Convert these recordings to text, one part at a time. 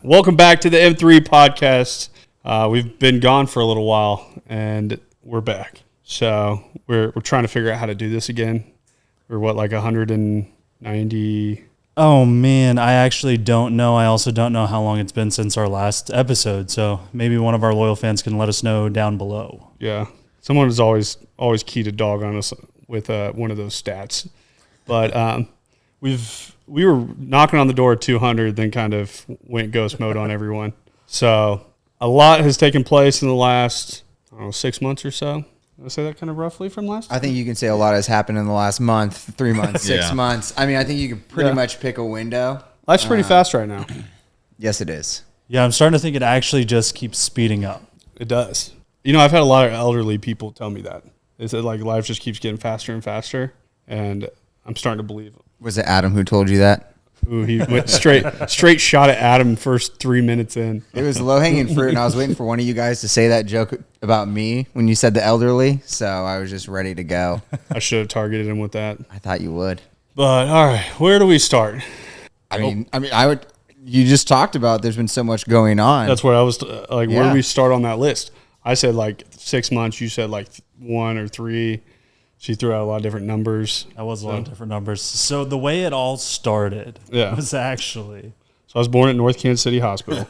Welcome back to the M3 podcast. We've been gone for a little while, and we're back. So we're trying to figure out how to do this again. We're like 190. Oh man, I actually don't know. I also don't know how long it's been since our last episode. So maybe one of our loyal fans can let us know down below. Yeah, someone is always key to dog on us with one of those stats. But we were knocking on the door at 200, then kind of went ghost mode on everyone. So a lot has taken place in the last, 6 months or so. Did I say that kind of roughly from last time? I think you can say a lot has happened in the last month, 3 months, 6 months. I mean, I think you can pretty much pick a window. Life's pretty fast right now. Yes, it is. Yeah, I'm starting to think it actually just keeps speeding up. It does. I've had a lot of elderly people tell me that. They said, like, life just keeps getting faster and faster, and I'm starting to believe it. Was it Adam who told you that? Ooh, he went straight shot at Adam first 3 minutes in. It was low-hanging fruit, and I was waiting for one of you guys to say that joke about me when you said the elderly, so I was just ready to go. I should have targeted him with that. I thought you would. But, all right, where do we start? I would. You just talked about there's been so much going on. That's what I was, where do we start on that list? I said, 6 months. You said, 1 or 3. She threw out a lot of different numbers. That was a lot of different numbers. So the way it all started was actually... So I was born at North Kansas City Hospital.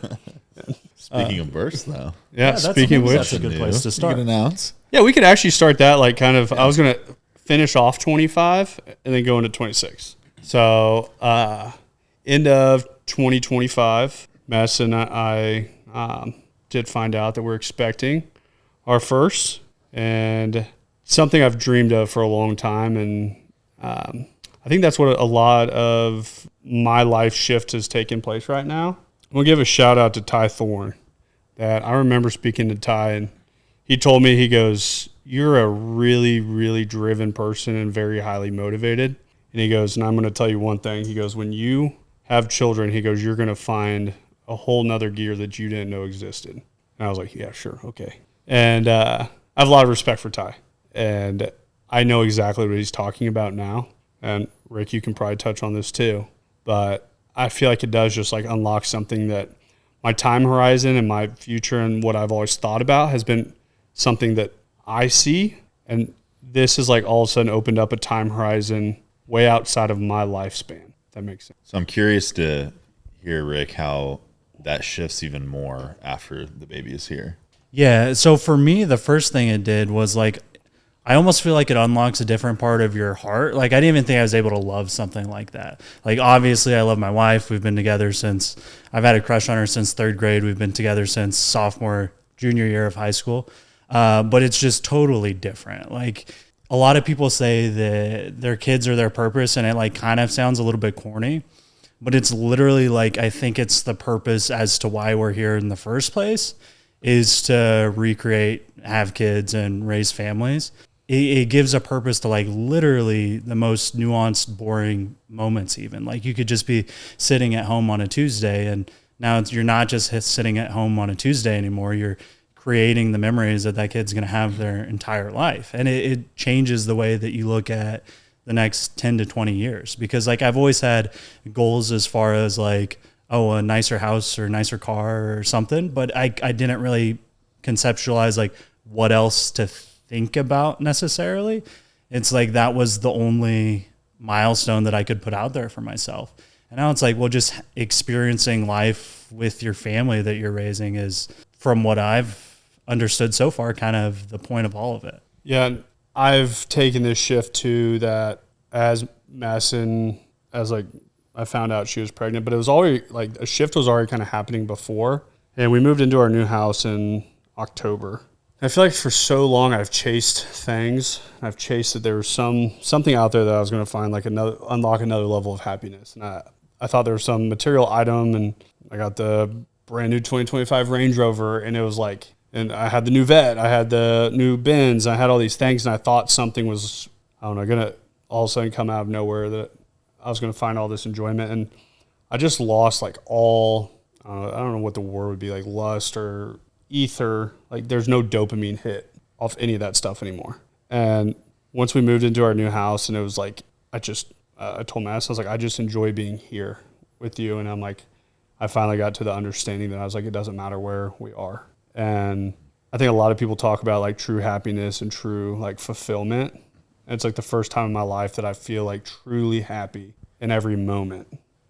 Speaking of births, though. Yeah, speaking of which. That's a good place to start. You can announce. Yeah, we could actually start that I was going to finish off 25 and then go into 26. So end of 2025, Mess and I did find out that we're expecting our first, and something I've dreamed of for a long time, and I think that's what a lot of my life shift has taken place right now. I'm going to give a shout out to Ty Thorne. That I remember speaking to Ty, and he told me, he goes, "You're a really, really driven person and very highly motivated." And he goes, "And I'm going to tell you one thing." He goes, "When you have children," he goes, "you're going to find a whole nother gear that you didn't know existed." And I was like, "Yeah, sure, okay." And I have a lot of respect for Ty. And I know exactly what he's talking about now. And Rick, you can probably touch on this too. But I feel like it does just unlock something that my time horizon and my future and what I've always thought about has been something that I see. And this has all of a sudden opened up a time horizon way outside of my lifespan. If that makes sense. So I'm curious to hear, Rick, how that shifts even more after the baby is here. Yeah, so for me, the first thing it did was I almost feel like it unlocks a different part of your heart. I didn't even think I was able to love something like that. Obviously, I love my wife. We've been together since, I've had a crush on her since 3rd grade. We've been together since junior year of high school. But it's just totally different. A lot of people say that their kids are their purpose, and it kind of sounds a little bit corny. But it's literally I think it's the purpose as to why we're here in the first place, is to recreate, have kids, and raise families. It gives a purpose to literally the most nuanced, boring moments even. You could just be sitting at home on a Tuesday, and now you're not just sitting at home on a Tuesday anymore. You're creating the memories that kid's going to have their entire life. And it changes the way that you look at the next 10 to 20 years. Because I've always had goals as far as a nicer house or nicer car or something, but I didn't really conceptualize what else to think about necessarily. It's that was the only milestone that I could put out there for myself. And now it's just experiencing life with your family that you're raising is, from what I've understood so far, kind of the point of all of it. Yeah, I've taken this shift to that as Masson, as I found out she was pregnant, but it was already a shift was already kind of happening before. And we moved into our new house in October. I feel for so long I've chased things. I've chased that there was something out there that I was going to find unlock another level of happiness. And I thought there was some material item, and I got the brand new 2025 Range Rover, and it was and I had the new Vet, I had the new Benz, I had all these things, and I thought something was, going to all of a sudden come out of nowhere, that I was going to find all this enjoyment. And I just lost all, I don't know what the word would be, lust or ether. There's no dopamine hit off any of that stuff anymore. And once we moved into our new house, and it was I told Mass, I was I just enjoy being here with you. And I'm I finally got to the understanding that I was like, it doesn't matter where we are. And I think a lot of people talk about like true happiness and true like fulfillment. And it's like the first time in my life that I feel like truly happy in every moment.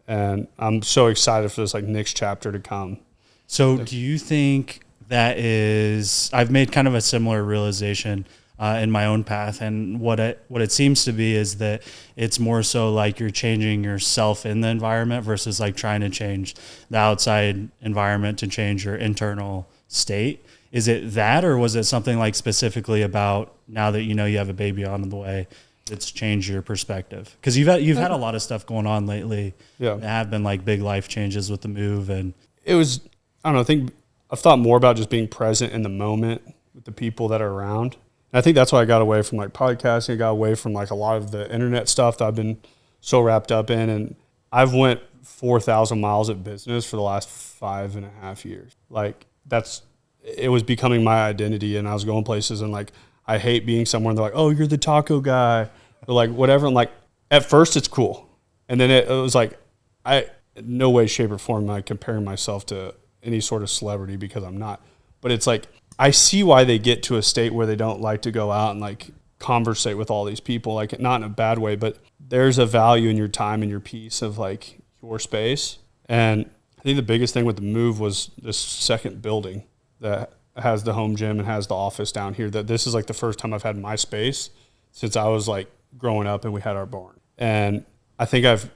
And I'm so excited for this like next chapter to come. So do you think that is, I've made kind of a similar realization in my own path, and what it seems to be is that it's more so like you're changing yourself in the environment versus like trying to change the outside environment to change your internal state. Is it that, or was it something like specifically about now that you know you have a baby on the way that's changed your perspective? Because you've had a lot of stuff going on lately. Yeah, that have been like big life changes with the move, and it was, I don't know, I think I've thought more about just being present in the moment with the people that are around. And I think that's why I got away from like podcasting. I got away from like a lot of the internet stuff that I've been so wrapped up in. And I've went 4,000 miles at business for the last 5.5 years. Like it was becoming my identity, and I was going places and like, I hate being somewhere and they're like, oh, you're the taco guy, or like whatever. I'm like, at first it's cool. And then it was like, no way, shape or form am I comparing myself to any sort of celebrity, because I'm not. But it's like, I see why they get to a state where they don't like to go out and like conversate with all these people, like not in a bad way, but there's a value in your time and your peace of like your space. And I think the biggest thing with the move was this second building that has the home gym and has the office down here, that this is like the first time I've had my space since I was like growing up and we had our barn. And I think I've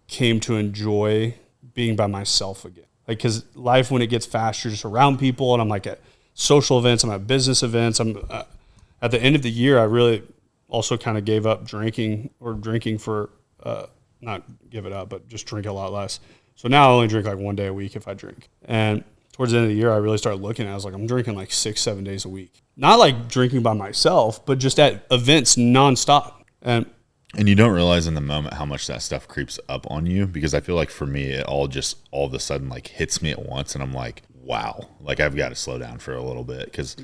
came to enjoy being by myself again. Like, cause life, when it gets fast, you're just around people, and I'm like at social events, I'm at business events. I'm at the end of the year, I really also kind of gave up drinking for, not give it up, but just drink a lot less. So now I only drink like 1 day a week if I drink. And towards the end of the year, I really started looking at it. I was like, I'm drinking like 6-7 days a week. Not like drinking by myself, but just at events nonstop. And you don't realize in the moment how much that stuff creeps up on you, because I feel like for me, it all of a sudden like hits me at once, and I'm like, wow, like I've got to slow down for a little bit, because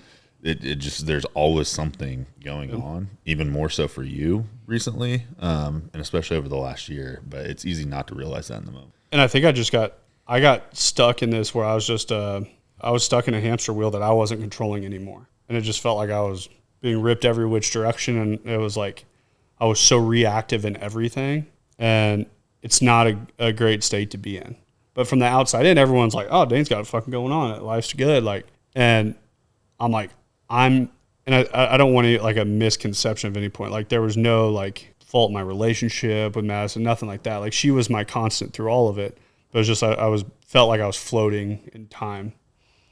it just, there's always something going on, even more so for you recently, and especially over the last year. But it's easy not to realize that in the moment. And I think I got stuck in this where I was just I was stuck in a hamster wheel that I wasn't controlling anymore, and it just felt like I was being ripped every which direction, and it was like I was so reactive in everything, and it's not a great state to be in. But from the outside in, everyone's like, oh, Dane's got it fucking going on. Life's good. Like, and I'm like, I don't want to like a misconception of any point. Like, there was no like fault in my relationship with Madison, nothing like that. Like, she was my constant through all of it. But it was just, felt like I was floating in time.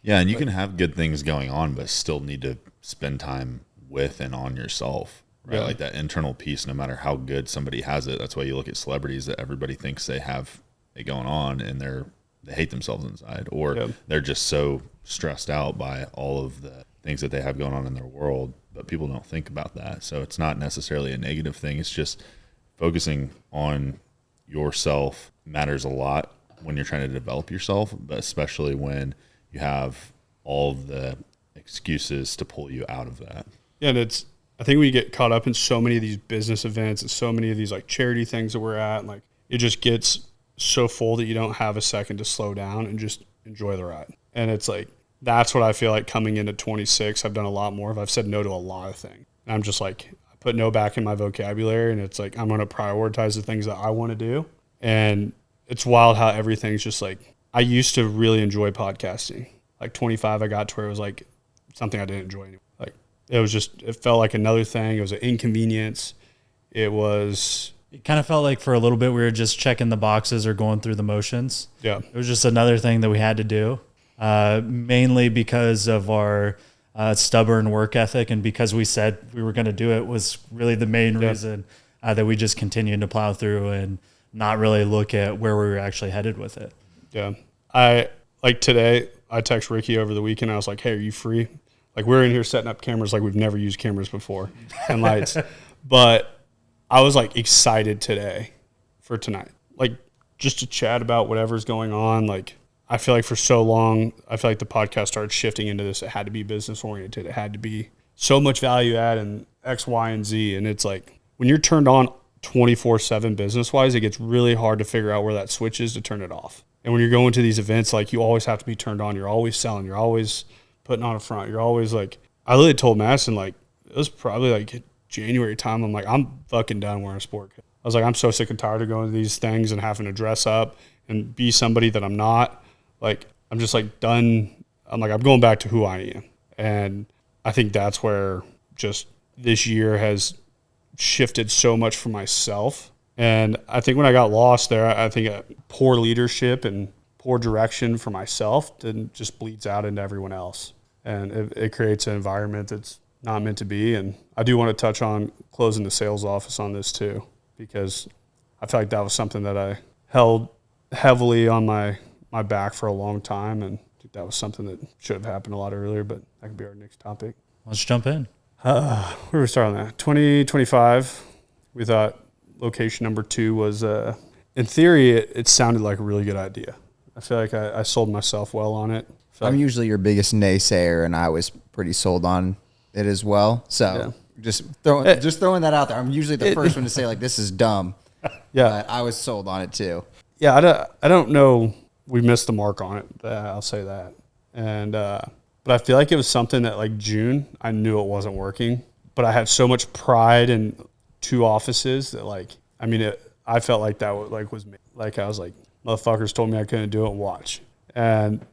Yeah. And you can have good things going on, but still need to spend time with and on yourself. Right, yeah. Like that internal peace, no matter how good somebody has it. That's why you look at celebrities that everybody thinks they have it going on, and they hate themselves inside, or they're just so stressed out by all of the things that they have going on in their world. But people don't think about that. So it's not necessarily a negative thing. It's just focusing on yourself matters a lot when you're trying to develop yourself, but especially when you have all of the excuses to pull you out of that. Yeah, and I think we get caught up in so many of these business events and so many of these like charity things that we're at, and like it just gets so full that you don't have a second to slow down and just enjoy the ride. And it's like, that's what I feel like coming into 26, I've done a lot more of. I've said no to a lot of things. And I'm just like, I put no back in my vocabulary, and it's like, I'm going to prioritize the things that I want to do. And it's wild how everything's just like, I used to really enjoy podcasting. Like 25, I got to where it was like something I didn't enjoy anymore. Like, it felt like another thing. It was an inconvenience. It kind of felt like for a little bit we were just checking the boxes or going through the motions. Yeah. It was just another thing that we had to do, mainly because of our stubborn work ethic, and because we said we were going to do it was really the main reason that we just continued to plow through and not really look at where we were actually headed with it. Yeah. Today, I text Ricky over the weekend. I was like, hey, are you free? Like, we're in here setting up cameras like we've never used cameras before and lights. But I was like excited today for tonight. Like, just to chat about whatever's going on. Like, I feel like for so long, I feel like the podcast started shifting into this. It had to be business oriented. It had to be so much value add and X, Y, and Z. And it's like, when you're turned on 24/7 business wise, it gets really hard to figure out where that switch is to turn it off. And when you're going to these events, like, you always have to be turned on. You're always selling. You're always putting on a front. You're always like, I literally told Madison, like, it was probably like January time. I'm like, I'm fucking done wearing a sport coat. I was like, I'm so sick and tired of going to these things and having to dress up and be somebody that I'm not. Like, I'm just like done. I'm like, I'm going back to who I am. And I think that's where just this year has shifted so much for myself. And I think when I got lost there, I think poor leadership and poor direction for myself then just bleeds out into everyone else. And it creates an environment that's not meant to be. And I do want to touch on closing the sales office on this too, because I feel like that was something that I held heavily on my back for a long time. And I think that was something that should have happened a lot earlier, but that could be our next topic. Let's jump in. Where do we start on that? 2025, we thought location number 2 was, in theory, it sounded like a really good idea. I feel like I sold myself well on it. I'm usually your biggest naysayer, and I was pretty sold on it as well. So just throwing that out there. I'm usually the first one to say, like, this is dumb. Yeah. But I was sold on it too. Yeah, I don't know. We missed the mark on it. I'll say that. And but I feel like it was something that, like, June, I knew it wasn't working. But I had so much pride in 2 offices that, like, I mean, I felt like that was me. Like, I was like, motherfuckers told me I couldn't do it, watch. And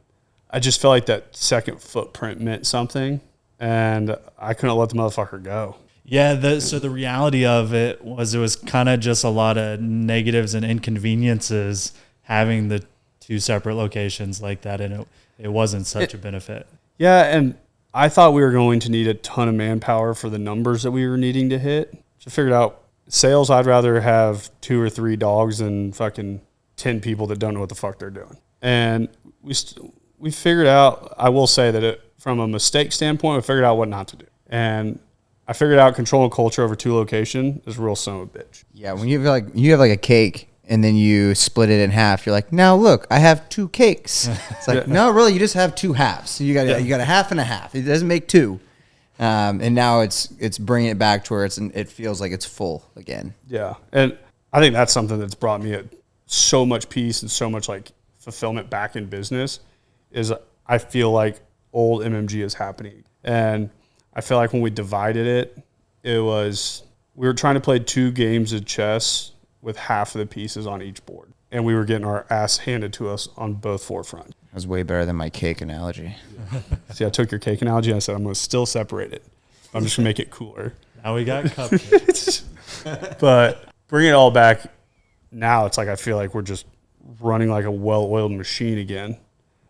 I just felt like that second footprint meant something, and I couldn't let the motherfucker go. Yeah, so the reality of it was kind of just a lot of negatives and inconveniences having the 2 separate locations like that, and it wasn't such a benefit. Yeah, and I thought we were going to need a ton of manpower for the numbers that we were needing to hit. So I figured out sales, I'd rather have 2 or 3 dogs than fucking 10 people that don't know what the fuck they're doing. And we figured out, I will say that from a mistake standpoint, we figured out what not to do. And I figured out controlling culture over 2 locations is a real son of a bitch. Yeah, when you have like a cake and then you split it in half, you're like, now look, I have 2 cakes. It's like, no, really, you just have 2 halves. You got a half and a half. It doesn't make 2. And now it's bringing it back to where it feels like it's full again. Yeah, and I think that's something that's brought me so much peace and so much, like, fulfillment back in business. Is I feel like old MMG is happening, and I feel like when we divided we were trying to play 2 games of chess with half of the pieces on each board, and we were getting our ass handed to us on both forefronts. That was way better than my cake analogy. See, I took your cake analogy and I said I'm going to still separate it. I'm just going to make it cooler. Now we got cupcakes. But bring it all back now, it's like I feel like we're just running like a well-oiled machine again.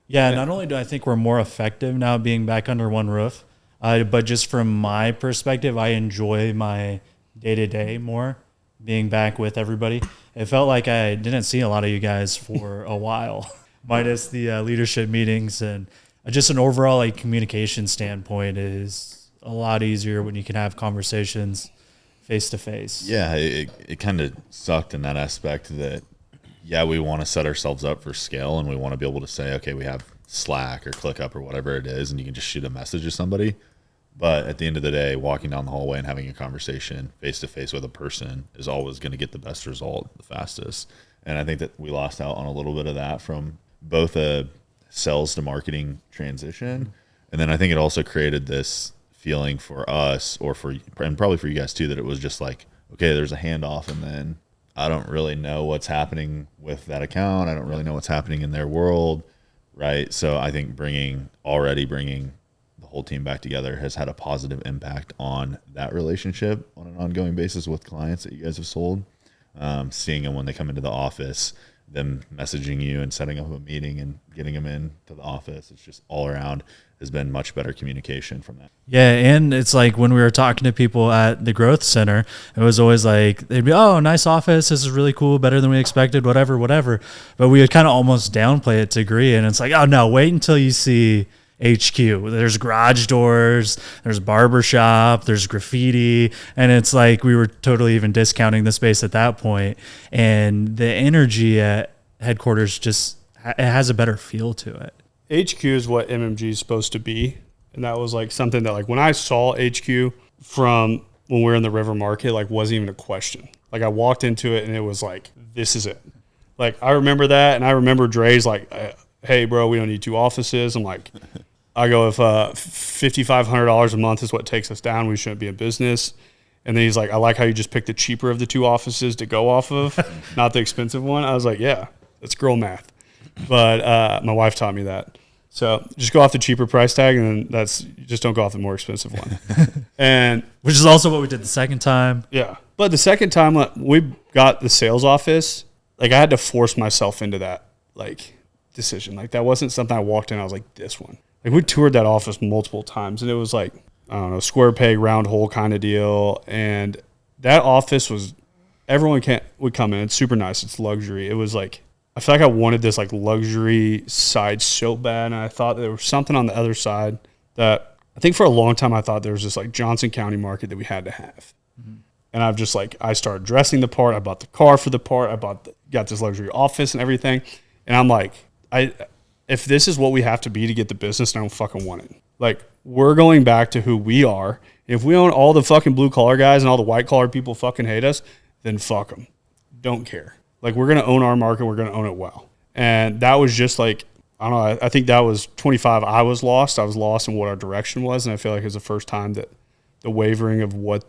Yeah, not only do I think we're more effective now being back under one roof, but just from my perspective, I enjoy my day-to-day more, being back with everybody. It felt like I didn't see a lot of you guys for a while, minus the leadership meetings, and just an overall, like, communication standpoint is a lot easier when you can have conversations face-to-face. Yeah, it kind of sucked in that aspect that, yeah, we want to set ourselves up for scale, and we want to be able to say, okay, we have Slack or ClickUp or whatever it is, and you can just shoot a message to somebody. But at the end of the day, walking down the hallway and having a conversation face-to-face with a person is always going to get the best result the fastest. And I think that we lost out on a little bit of that from both a sales to marketing transition. And then I think it also created this feeling for us, and probably for you guys too, that it was just like, okay, there's a handoff, and then I don't really know what's happening with that account. I don't really know what's happening in their world, right? So I think bringing the whole team back together has had a positive impact on that relationship on an ongoing basis with clients that you guys have sold. Seeing them when they come into the office, them messaging you and setting up a meeting and getting them into the office. It's just all around has been much better communication from that. Yeah, and it's like when we were talking to people at the growth center, it was always like, they'd be, oh, nice office, this is really cool, better than we expected, whatever. But we would kind of almost downplay it to agree, and it's like, oh no, wait until you see HQ. There's garage doors, there's barbershop, there's graffiti, and it's like we were totally even discounting the space at that point. And the energy at headquarters just, it has a better feel to it. HQ is what MMG is supposed to be. And that was like something that, like, when I saw HQ from when we were in the River Market, like, wasn't even a question. Like, I walked into it and it was like, this is it. Like, I remember that, and I remember Dre's like, hey, bro, we don't need 2 offices. I'm like, I go, if $5,500 a month is what takes us down, we shouldn't be in business. And then he's like, I like how you just picked the cheaper of the 2 offices to go off of, not the expensive one. I was like, yeah, that's girl math. But my wife taught me that. So just go off the cheaper price tag, and then just don't go off the more expensive one. And which is also what we did the second time. Yeah. But the second time we got the sales office, like I had to force myself into that like decision. Like that wasn't something I walked in, I was like, this one. Like we toured that office multiple times, and it was like, I don't know, square peg, round hole kind of deal. And that office was, everyone would come in. It's super nice. It's luxury. It was like, I feel like I wanted this like luxury side so bad. And I thought there was something on the other side that I think for a long time, I thought there was this like Johnson County market that we had to have. Mm-hmm. And I've just like, I started dressing the part. I bought the car for the part. Got this luxury office and everything. And I'm like, if this is what we have to be to get the business, I don't fucking want it. Like, we're going back to who we are. If we own all the fucking blue collar guys and all the white collar people fucking hate us, then fuck them. Don't care. Like, we're going to own our market. We're going to own it well. And that was just like, I don't know. I think that was 25. I was lost. I was lost in what our direction was. And I feel like it was the first time that the wavering of what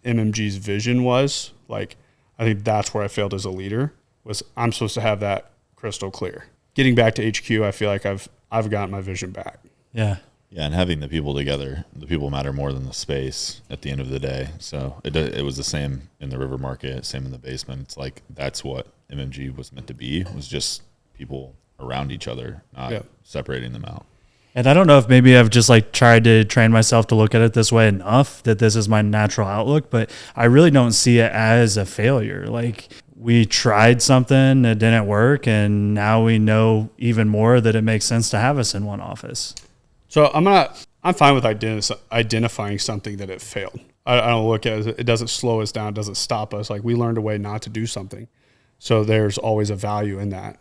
MMG's vision was. Like, I think that's where I failed as a leader, was I'm supposed to have that crystal clear. Getting back to HQ, I feel like I've gotten my vision back. Yeah. Yeah, and having the people together, the people matter more than the space at the end of the day. So it was the same in the river market, same in the basement. It's like that's what MMG was meant to be, was just people around each other, not separating them out. And I don't know if maybe I've just like tried to train myself to look at it this way enough that this is my natural outlook, but I really don't see it as a failure. Like, we tried something that didn't work, and now we know even more that it makes sense to have us in one office. So I'm fine with identifying something that it failed. I don't look at it doesn't slow us down, it doesn't stop us. Like, we learned a way not to do something. So there's always a value in that.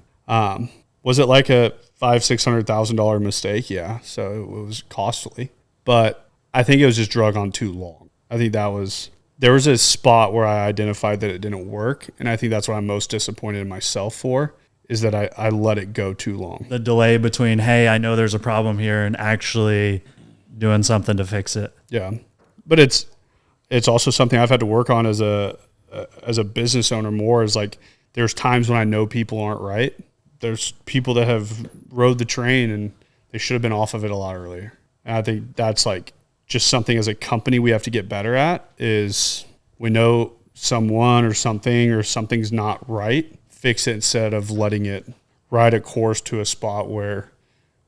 Was it like a $500,000-$600,000 mistake? Yeah. So it was costly, but I think it was just drug on too long. I think there was a spot where I identified that it didn't work. And I think that's what I'm most disappointed in myself for, is that I let it go too long. The delay between, hey, I know there's a problem here, and actually doing something to fix it. Yeah. But it's also something I've had to work on as a business owner more, is like, there's times when I know people aren't right. There's people that have rode the train and they should have been off of it a lot earlier. And I think that's like just something as a company we have to get better at, is we know someone or something's not right, fix it instead of letting it ride a course to a spot where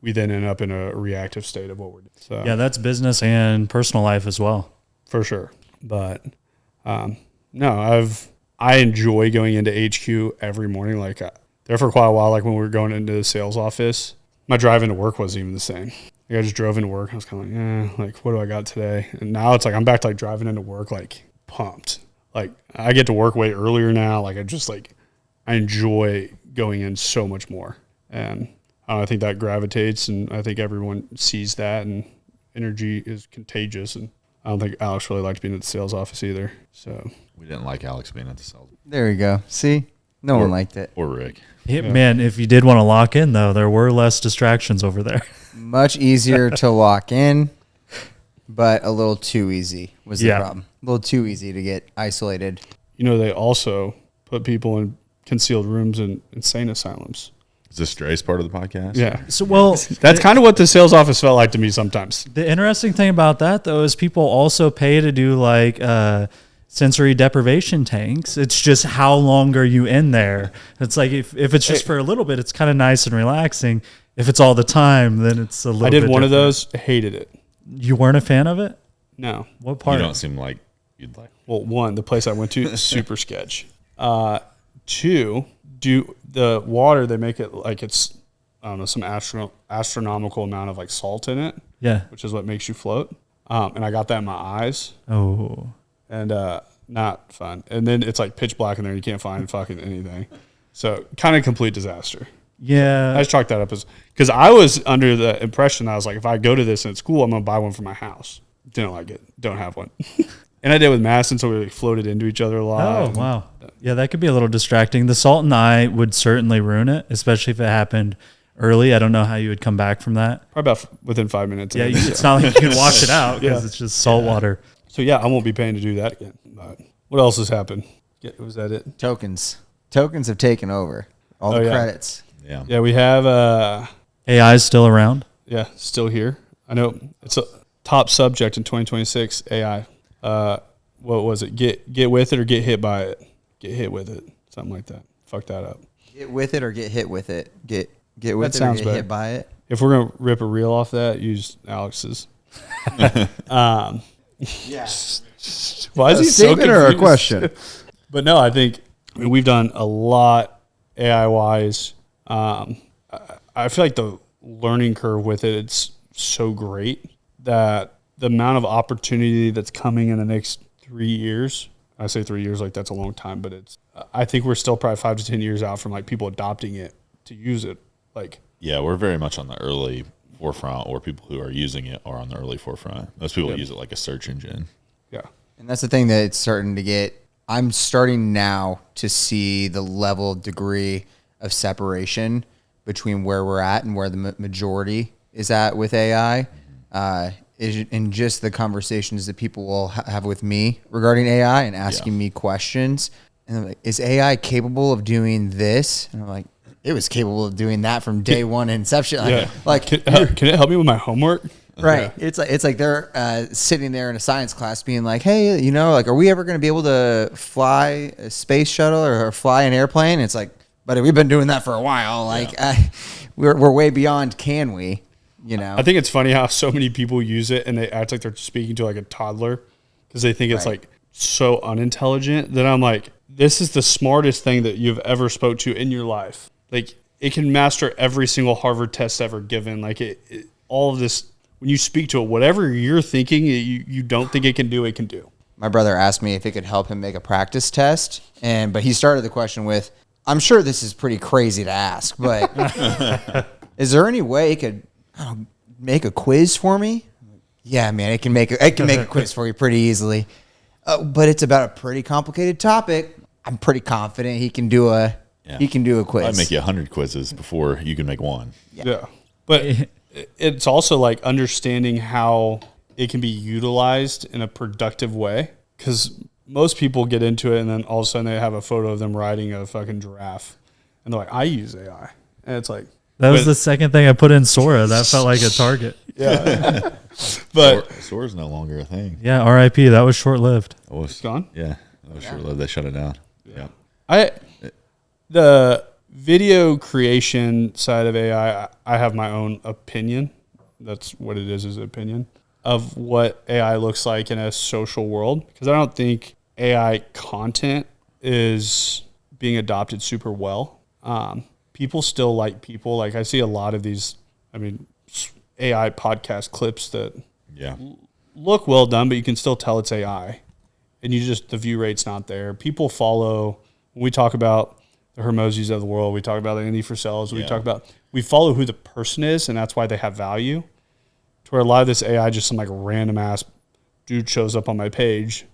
we then end up in a reactive state of what we're doing. So, yeah, that's business and personal life as well. For sure. But no, I enjoy going into HQ every morning. Like, there for quite a while, like when we were going into the sales office, my drive into work wasn't even the same. Like, I just drove into work. I was kind of like, like, what do I got today? And now it's like I'm back to like driving into work like pumped. Like, I get to work way earlier now. Like, I enjoy going in so much more. And I think that gravitates, and I think everyone sees that, and energy is contagious. And I don't think Alex really liked being at the sales office either. So we didn't like Alex being at the sales. There you go. See? No one liked it. Or Rick. Yeah. Man, if you did want to lock in, though, there were less distractions over there. Much easier to lock in, but a little too easy was the problem. A little too easy to get isolated. You know, they also put people in concealed rooms in insane asylums. Is this Dre's part of the podcast? Yeah. So, well, that's kind of what the sales office felt like to me sometimes. The interesting thing about that, though, is people also pay to do like sensory deprivation tanks. It's just how long are you in there? It's like if it's just for a little bit, it's kind of nice and relaxing. If it's all the time, then it's a little bit I did one different. of those, hated it. You weren't a fan of it? No. What part? You don't seem like you'd like. Well, one, the place I went to, super sketch. Two, do the water, they make it like it's, I don't know, some astronomical amount of like salt in it. Yeah. Which is what makes you float. And I got that in my eyes. Oh. And not fun. And then it's like pitch black in there and you can't find fucking anything. So kind of complete disaster. Yeah. I just chalked that up as, because I was under the impression that I was like, if I go to this and it's cool, I'm going to buy one for my house. Didn't like it. Don't have one. And I did with Masson, so we like floated into each other a lot. Oh, wow. Yeah, that could be a little distracting. The salt and I would certainly ruin it, especially if it happened early. I don't know how you would come back from that. Probably about within 5 minutes. Yeah, it's not like you can wash it out because it's just salt water. So yeah, I won't be paying to do that again. But what else has happened? Was that it? Tokens have taken over all the credits. Yeah. Yeah, we have AI is still around. yeah, still here. I know it's a top subject in 2026, AI. What was it? Get with it or get hit by it? Get hit with it. Something like that. Fuck that up. Get with it or get hit with it. Get with That it or sounds get better. hit by it. If we're gonna rip a reel off that, use Alex's. Yeah. Why is he so statement or a confused? question? But no, I think we've done a lot AI wise. I feel like the learning curve with it, it's so great that the amount of opportunity that's coming in the next 3 years, I say 3 years like that's a long time, but I think we're still probably 5 to 10 years out from like people adopting it to use it. Like, Yeah, we're very much on the early forefront, or people who are using it are on the early forefront. Most people use it like a search engine. yeah. And that's the thing that it's starting to get. I'm starting now to see the level degree of separation between where we're at and where the majority is at with AI. In just the conversations that people will have with me regarding AI and asking me questions. And they're like, is AI capable of doing this? And I'm like, it was capable of doing that from day one inception. Yeah. Like Can it help me with my homework? right. Yeah. It's like they're sitting there in a science class being like, hey, like, are we ever going to be able to fly a space shuttle or fly an airplane? It's like, but we've been doing that for a while. Like, we're way beyond can we, I think it's funny how so many people use it and they act like they're speaking to like a toddler because they think it's like so unintelligent. That I'm like, this is the smartest thing that you've ever spoke to in your life. Like, it can master every single Harvard test ever given. Like, all of this, when you speak to it, whatever you're thinking you don't think it can do. My brother asked me if it could help him make a practice test, but he started the question with, I'm sure this is pretty crazy to ask, but is there any way it could make a quiz for me? Yeah, man, it can make a quiz for you pretty easily. But it's about a pretty complicated topic. I'm pretty confident he can do a quiz. I'd make you 100 quizzes before you can make one. Yeah. But it's also like understanding how it can be utilized in a productive way, because most people get into it and then all of a sudden they have a photo of them riding a fucking giraffe and they're like, I use AI. And it's like, That was the second thing I put in Sora. That felt like a target. yeah. But Sora's no longer a thing. Yeah, RIP. That was short lived. it's gone. Yeah, that was short-lived. They shut it down. Yeah. The video creation side of AI, I have my own opinion. That's what it is an opinion of what AI looks like in a social world. Because I don't think AI content is being adopted super well. People still like people. Like, I see a lot of these, AI podcast clips that look well done, but you can still tell it's AI. And the view rate's not there. People follow, when we talk about the Hermosis of the world, we talk about the Andy Frisells, we follow who the person is, and that's why they have value. To where a lot of this AI, just some like random ass dude shows up on my page.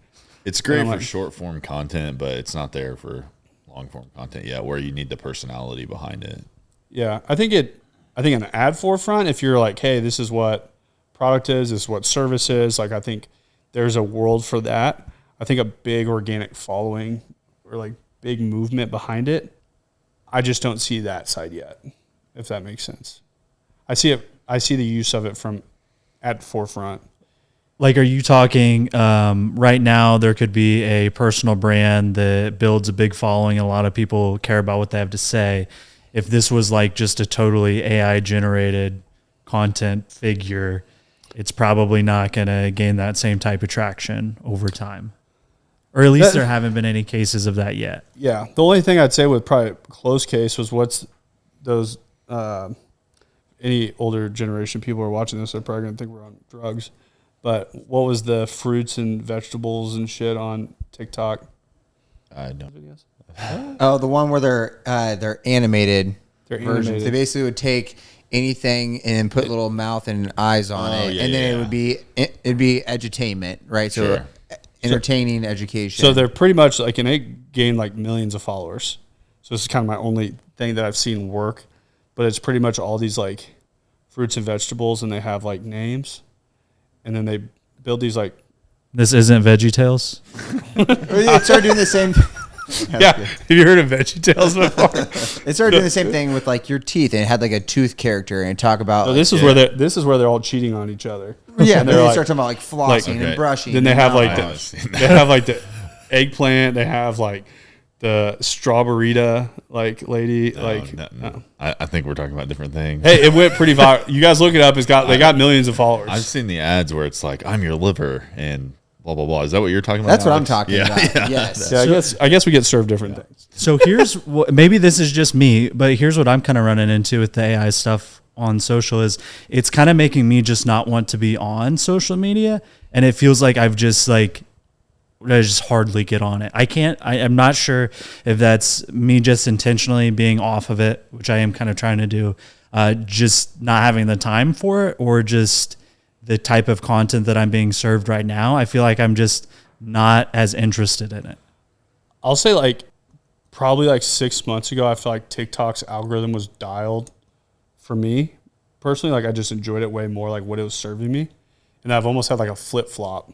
It's great for short form content, but it's not there for long form content yet, where you need the personality behind it. Yeah, I think in the ad forefront, if you're like, hey, this is what product is, this is what service is, like, I think there's a world for that. I think a big organic following or like big movement behind it, I just don't see that side yet, if that makes sense. I see the use of it from at forefront. Like, are you talking right now there could be a personal brand that builds a big following and a lot of people care about what they have to say? If this was like just a totally AI generated content figure, it's probably not going to gain that same type of traction over time. Or at least there haven't been any cases of that yet. Yeah. The only thing I'd say with probably close case was what's those, any older generation people are watching this, they're probably going to think we're on drugs. But what was the fruits and vegetables and shit on TikTok? I don't. Videos? Oh, the one where they're animated versions. Animated. They basically would take anything and put little mouth and eyes on it, yeah, and then yeah. it'd be edutainment, right? So Sure. entertaining, education. So they're pretty much like, and they gain like millions of followers. So this is kind of my only thing that I've seen work, but it's pretty much all these like fruits and vegetables, and they have like names, and then they build these like. This isn't VeggieTales. It started doing the same. Yeah, have you heard of VeggieTales before? It started doing the same thing with like your teeth, and it had like a tooth character, and talk about. So this is where they're all cheating on each other. Yeah, and then they're they like, start talking about like flossing and brushing. Then they have like they have like the eggplant. They have like the strawberryta like lady. No. I think we're talking about different things. Hey, it went pretty viral. You guys look it up. They got millions of followers. I've seen the ads where it's like, I'm your liver and blah blah blah. Is that what you're talking about? That's what Alex? I'm talking about. Yeah. Yes. Yeah, I guess we get served different things. So here's what, maybe this is just me, but here's what I'm kind of running into with the AI stuff on social is it's kind of making me just not want to be on social media. And it feels like I just hardly get on it. I'm not sure if that's me just intentionally being off of it, which I am kind of trying to do, just not having the time for it, or just the type of content that I'm being served right now. I feel like I'm just not as interested in it. I'll say like probably like 6 months ago, I feel like TikTok's algorithm was dialed for me personally. Like I just enjoyed it way more, like what it was serving me. And I've almost had like a flip flop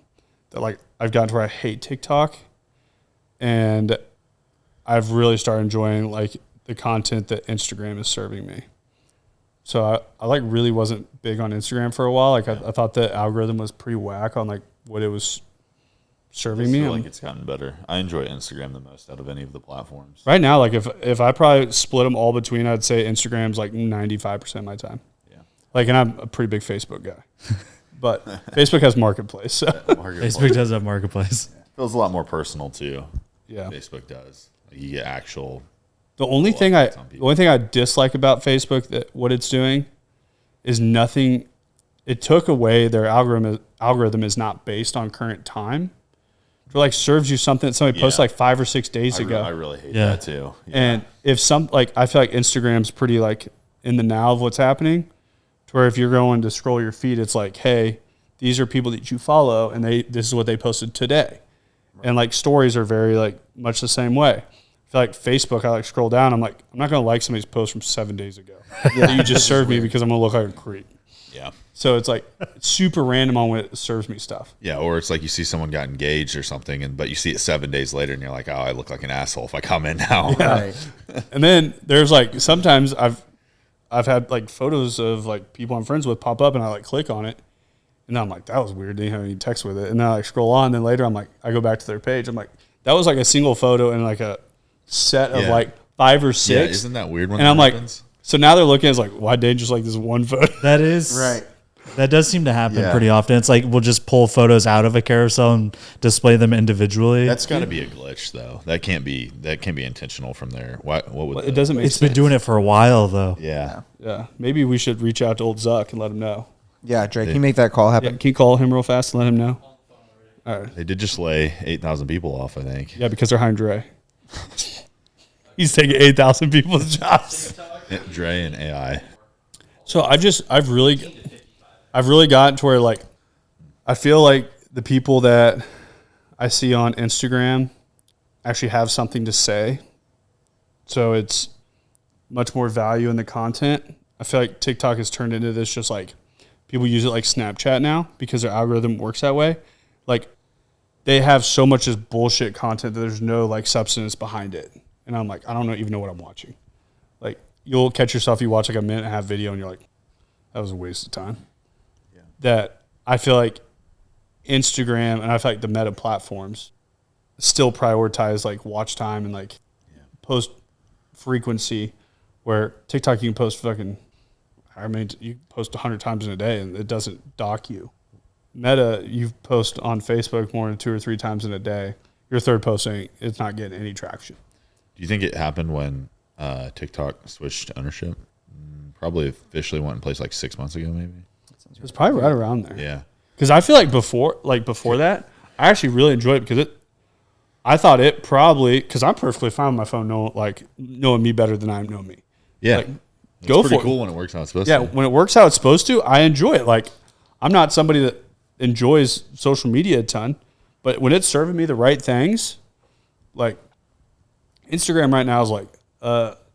that like I've gotten to where I hate TikTok, and I've really started enjoying like the content that Instagram is serving me. So I like really wasn't big on Instagram for a while. Like I thought the algorithm was pretty whack on like what it was serving me. I feel like it's gotten better. I enjoy Instagram the most out of any of the platforms. Right now, like if I probably split them all between, I'd say Instagram's like 95% of my time. Yeah. Like, and I'm a pretty big Facebook guy, but Facebook has Marketplace. So. Facebook does have Marketplace. Yeah. Feels a lot more personal too. Yeah. Facebook does. Like you get actual. The only thing I dislike about Facebook, that what it's doing is nothing. It took away their algorithm is not based on current time. It like serves you something that somebody posted like 5 or 6 days ago. I really hate that too. Yeah. And if I feel like Instagram's pretty like in the now of what's happening, to where if you're going to scroll your feed, it's like, hey, these are people that you follow, and this is what they posted today. Right. And like stories are very like much the same way. I feel like Facebook, I like scroll down, I'm like, I'm not going to like somebody's post from 7 days ago. That you just served me because I'm going to look like a creep. Yeah. So it's like super random on when it serves me stuff. Yeah, or it's like you see someone got engaged or something, but you see it 7 days later, and you're like, oh, I look like an asshole if I comment now. Yeah. Right. And then there's like sometimes I've had like photos of like people I'm friends with pop up, and I like click on it, and I'm like, that was weird. They didn't have any text with it, and then I like scroll on. And then later I'm like, I go back to their page. I'm like, that was like a single photo and like a set of like 5 or 6. Yeah, isn't that weird when and that I'm happens? Like, so now they're looking at it's like, why did they just like this one photo? That is right. That does seem to happen pretty often. It's like we'll just pull photos out of a carousel and display them individually. That's got to be a glitch, though. That can't be intentional from there. What would it doesn't make It's sense. been doing it for a while, though. Yeah. Yeah. Maybe we should reach out to old Zuck and let him know. Yeah, Drake, can you make that call happen? Yeah, can you call him real fast and let him know? All right. They did just lay 8,000 people off, I think. Yeah, because they're hiring Dre. He's taking 8,000 people's jobs. Dre and AI. So I've really gotten to where like I feel like the people that I see on Instagram actually have something to say. So it's much more value in the content. I feel like TikTok has turned into this just like people use it like Snapchat now because their algorithm works that way. Like they have so much just bullshit content that there's no like substance behind it. And I'm like, I don't even know what I'm watching. Like you'll catch yourself, you watch like a minute and a half video and you're like, that was a waste of time. Yeah. That I feel like Instagram and I feel like the meta platforms still prioritize like watch time and like post frequency, where TikTok you can post you post 100 times in a day and it doesn't dock you. Meta, you post on Facebook more than 2 or 3 times in a day. Your third post it's not getting any traction. Do you think it happened when TikTok switched ownership? Probably officially went in place like 6 months ago, maybe. It was probably right around there. Yeah. Because I feel like before that, I actually really enjoyed it because I thought it probably, because I'm perfectly fine with my phone knowing me better than I know me. Yeah. Like, it's go pretty for cool it. when it works how it's supposed Yeah, to. when it works how it's supposed to, I enjoy it. Like, I'm not somebody that enjoys social media a ton, But when it's serving me the right things, like Instagram right now is like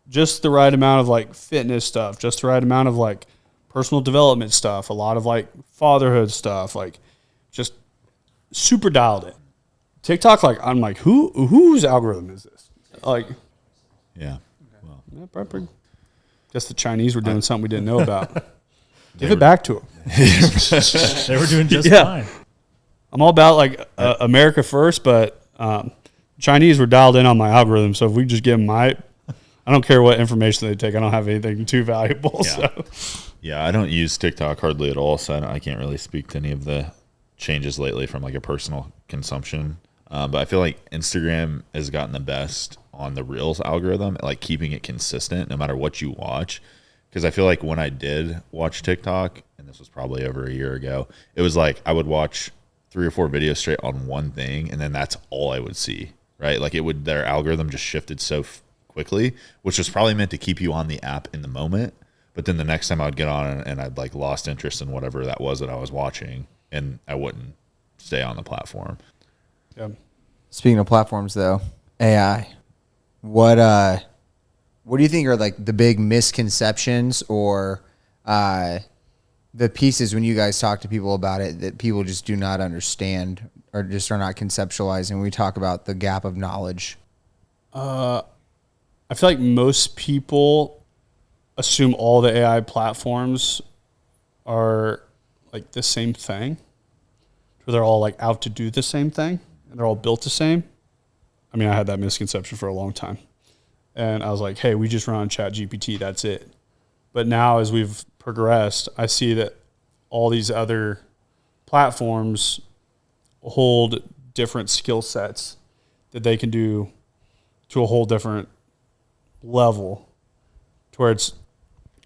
just the right amount of like fitness stuff, just the right amount of like personal development stuff, a lot of like fatherhood stuff, like just super dialed in. TikTok, like I'm like, whose algorithm is this? Like, Yeah. Well, yeah, probably. Guess the Chinese were doing something we didn't know about. Give it back to them. They were doing just Yeah. fine. I'm all about like America first, but Chinese were dialed in on my algorithm. So if we just give them I don't care what information they take. I don't have anything too valuable. Yeah. So Yeah, I don't use TikTok hardly at all, so I can't really speak to any of the changes lately from like a personal consumption. But I feel like Instagram has gotten the best on the Reels algorithm, like keeping it consistent no matter what you watch. Because I feel like when I did watch TikTok, and this was probably over a year ago, it was like I would watch 3 or 4 videos straight on one thing, and then that's all I would see, right? Like their algorithm just shifted so quickly, which was probably meant to keep you on the app in the moment. But then the next time I would get on and I'd like lost interest in whatever that was that I was watching, and I wouldn't stay on the platform. yeah. Speaking of platforms, though, AI, what do you think are like the big misconceptions or the pieces when you guys talk to people about it that people just do not understand or just are not conceptualizing when we talk about the gap of knowledge? I feel like most people assume all the AI platforms are like the same thing, where they're all like out to do the same thing and they're all built the same. I mean, I had that misconception for a long time. And I was like, hey, we just run on ChatGPT, that's it. But now as we've progressed, I see that all these other platforms hold different skill sets that they can do to a whole different level, to where it's,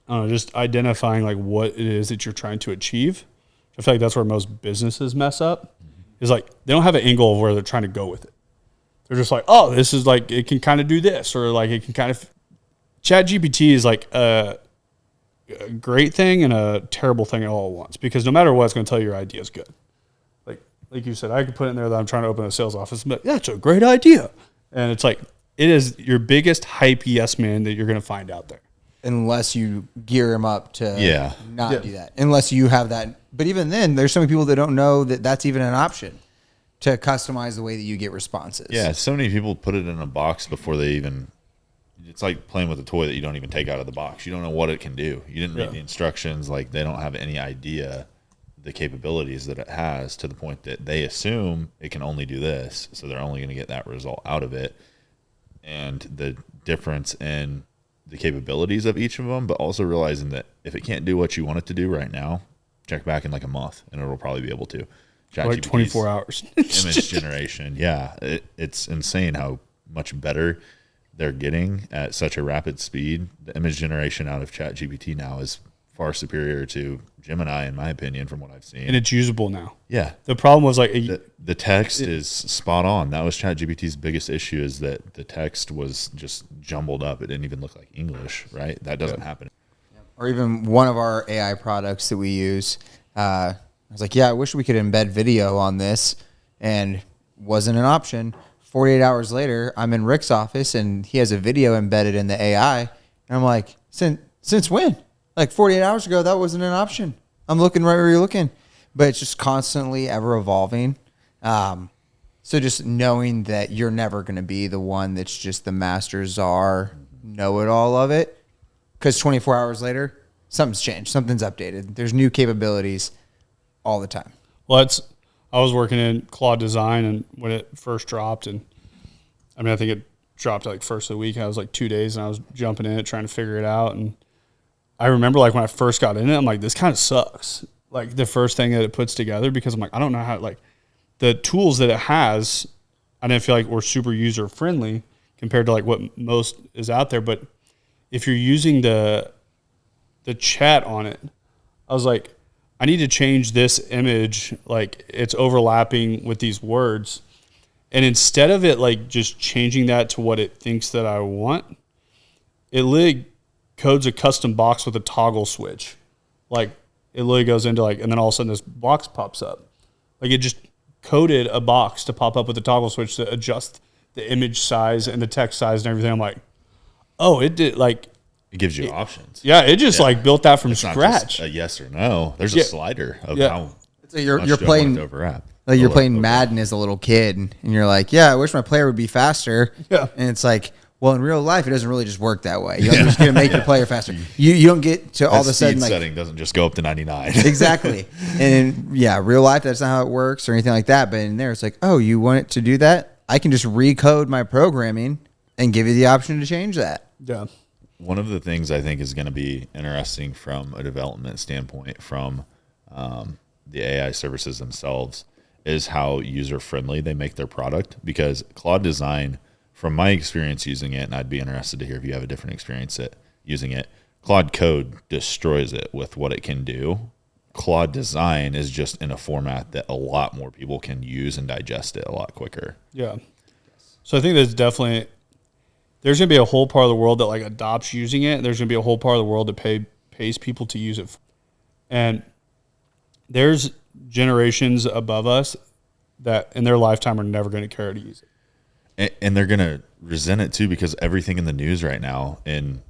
I don't know, just identifying like what it is that you're trying to achieve. I feel like that's where most businesses mess up, is like they don't have an angle of where they're trying to go with it. They're just like, oh, this is like, it can kind of do this, or like it can kind of, ChatGPT is like a great thing and a terrible thing all at once, because no matter what, it's going to tell you your idea is good. Like you said, I could put in there that I'm trying to open a sales office, but that's a great idea. And it's like, it is your biggest hype yes man that you're going to find out there. Unless you gear them up to not do that. Unless you have that. But even then, there's so many people that don't know that that's even an option to customize the way that you get responses. Yeah, so many people put it in a box before they even, it's like playing with a toy that you don't even take out of the box. You don't know what it can do. You didn't read the instructions. Like, they don't have any idea the capabilities that it has, to the point that they assume it can only do this, so they're only going to get that result out of it. And the difference in the capabilities of each of them, but also realizing that if it can't do what you want it to do right now, check back in like a month and it'll probably be able to. Like 24 hours. Image generation. Yeah. It's insane how much better they're getting at such a rapid speed. The image generation out of ChatGPT now is far superior to Gemini, in my opinion, from what I've seen. And it's usable now. Yeah. The problem was like the text is spot on. That was ChatGPT's biggest issue, is that the text was just jumbled up. It didn't even look like English, right? That doesn't happen. Or even one of our AI products that we use, I was like, yeah, I wish we could embed video on this, and wasn't an option. 48 hours later, I'm in Rick's office and he has a video embedded in the AI. And I'm like, since when? Like 48 hours ago, that wasn't an option. I'm looking right where you're looking. But it's just constantly ever evolving. So just knowing that you're never going to be the one that's just the master czar, know-it-all of it. Because 24 hours later, something's changed. Something's updated. There's new capabilities all the time. Well, I was working in Claude Design, and when it first dropped, and I mean, I think it dropped like first of the week. I was like 2 days, and I was jumping in it, trying to figure it out. And I remember like when I first got in it, I'm like, this kind of sucks. Like the first thing that it puts together, because I'm like, I don't know how, like the tools that it has, I didn't feel like were super user friendly compared to like what most is out there. But if you're using the chat on it, I was like, I need to change this image. Like it's overlapping with these words. And instead of it like just changing that to what it thinks that I want, it literally codes a custom box with a toggle switch. Like it literally goes into like, and then all of a sudden this box pops up. Like it just coded a box to pop up with a toggle switch to adjust the image size and the text size and everything. I'm like, oh, it did like. It gives you options. Yeah, it just like built that from It's not scratch. just a yes or no. There's a slider of how So you're much do I want playing it to overlap. like you're playing Madden as a little kid, and you're like, yeah, I wish my player would be faster. Yeah. And it's like, well, in real life, it doesn't really just work that way. You're just going to make your player faster. You don't get to all of a sudden speed like setting doesn't just go up to 99. exactly. And yeah, real life, that's not how it works or anything like that. But in there, it's like, oh, you want it to do that? I can just recode my programming and give you the option to change that. Yeah. One of the things I think is going to be interesting from a development standpoint from the AI services themselves is how user-friendly they make their product. Because Claude Design, from my experience using it, and I'd be interested to hear if you have a different experience using it, Claude Code destroys it with what it can do. Claude Design is just in a format that a lot more people can use and digest it a lot quicker. Yeah. So I think there's definitely, there's going to be a whole part of the world that like adopts using it. There's going to be a whole part of the world that pays people to use it. And there's generations above us that in their lifetime are never going to care to use it. And they're going to resent it too, because everything in the news right now in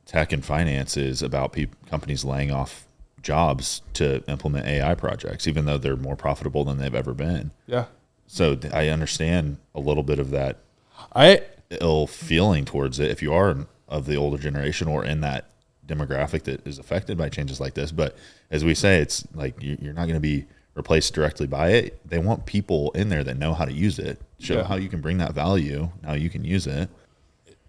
tech and finance is about companies laying off jobs to implement AI projects, even though they're more profitable than they've ever been. Yeah. So I understand a little bit of that ill feeling towards it if you are of the older generation or in that demographic that is affected by changes like this. But as we say, it's like you're not going to be replaced directly by it. They want people in there that know how to use it, show how you can bring that value, how you can use it.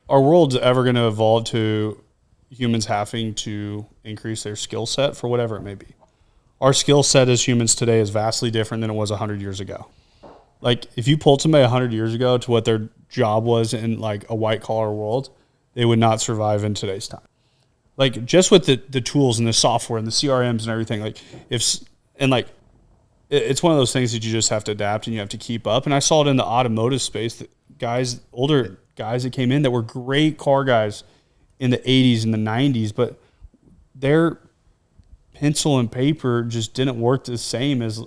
Our world's ever going to evolve to humans having to increase their skill set for whatever it may be. Our skill set as humans today is vastly different than it was 100 years ago. Like if you pulled somebody 100 years ago to what their job was in like a white collar world, they would not survive in today's time. Like just with the tools and the software and the CRMs and everything, like it's one of those things that you just have to adapt and you have to keep up. And I saw it in the automotive space that older guys that came in that were great car guys in the 80s and the 90s, but their pencil and paper just didn't work the same as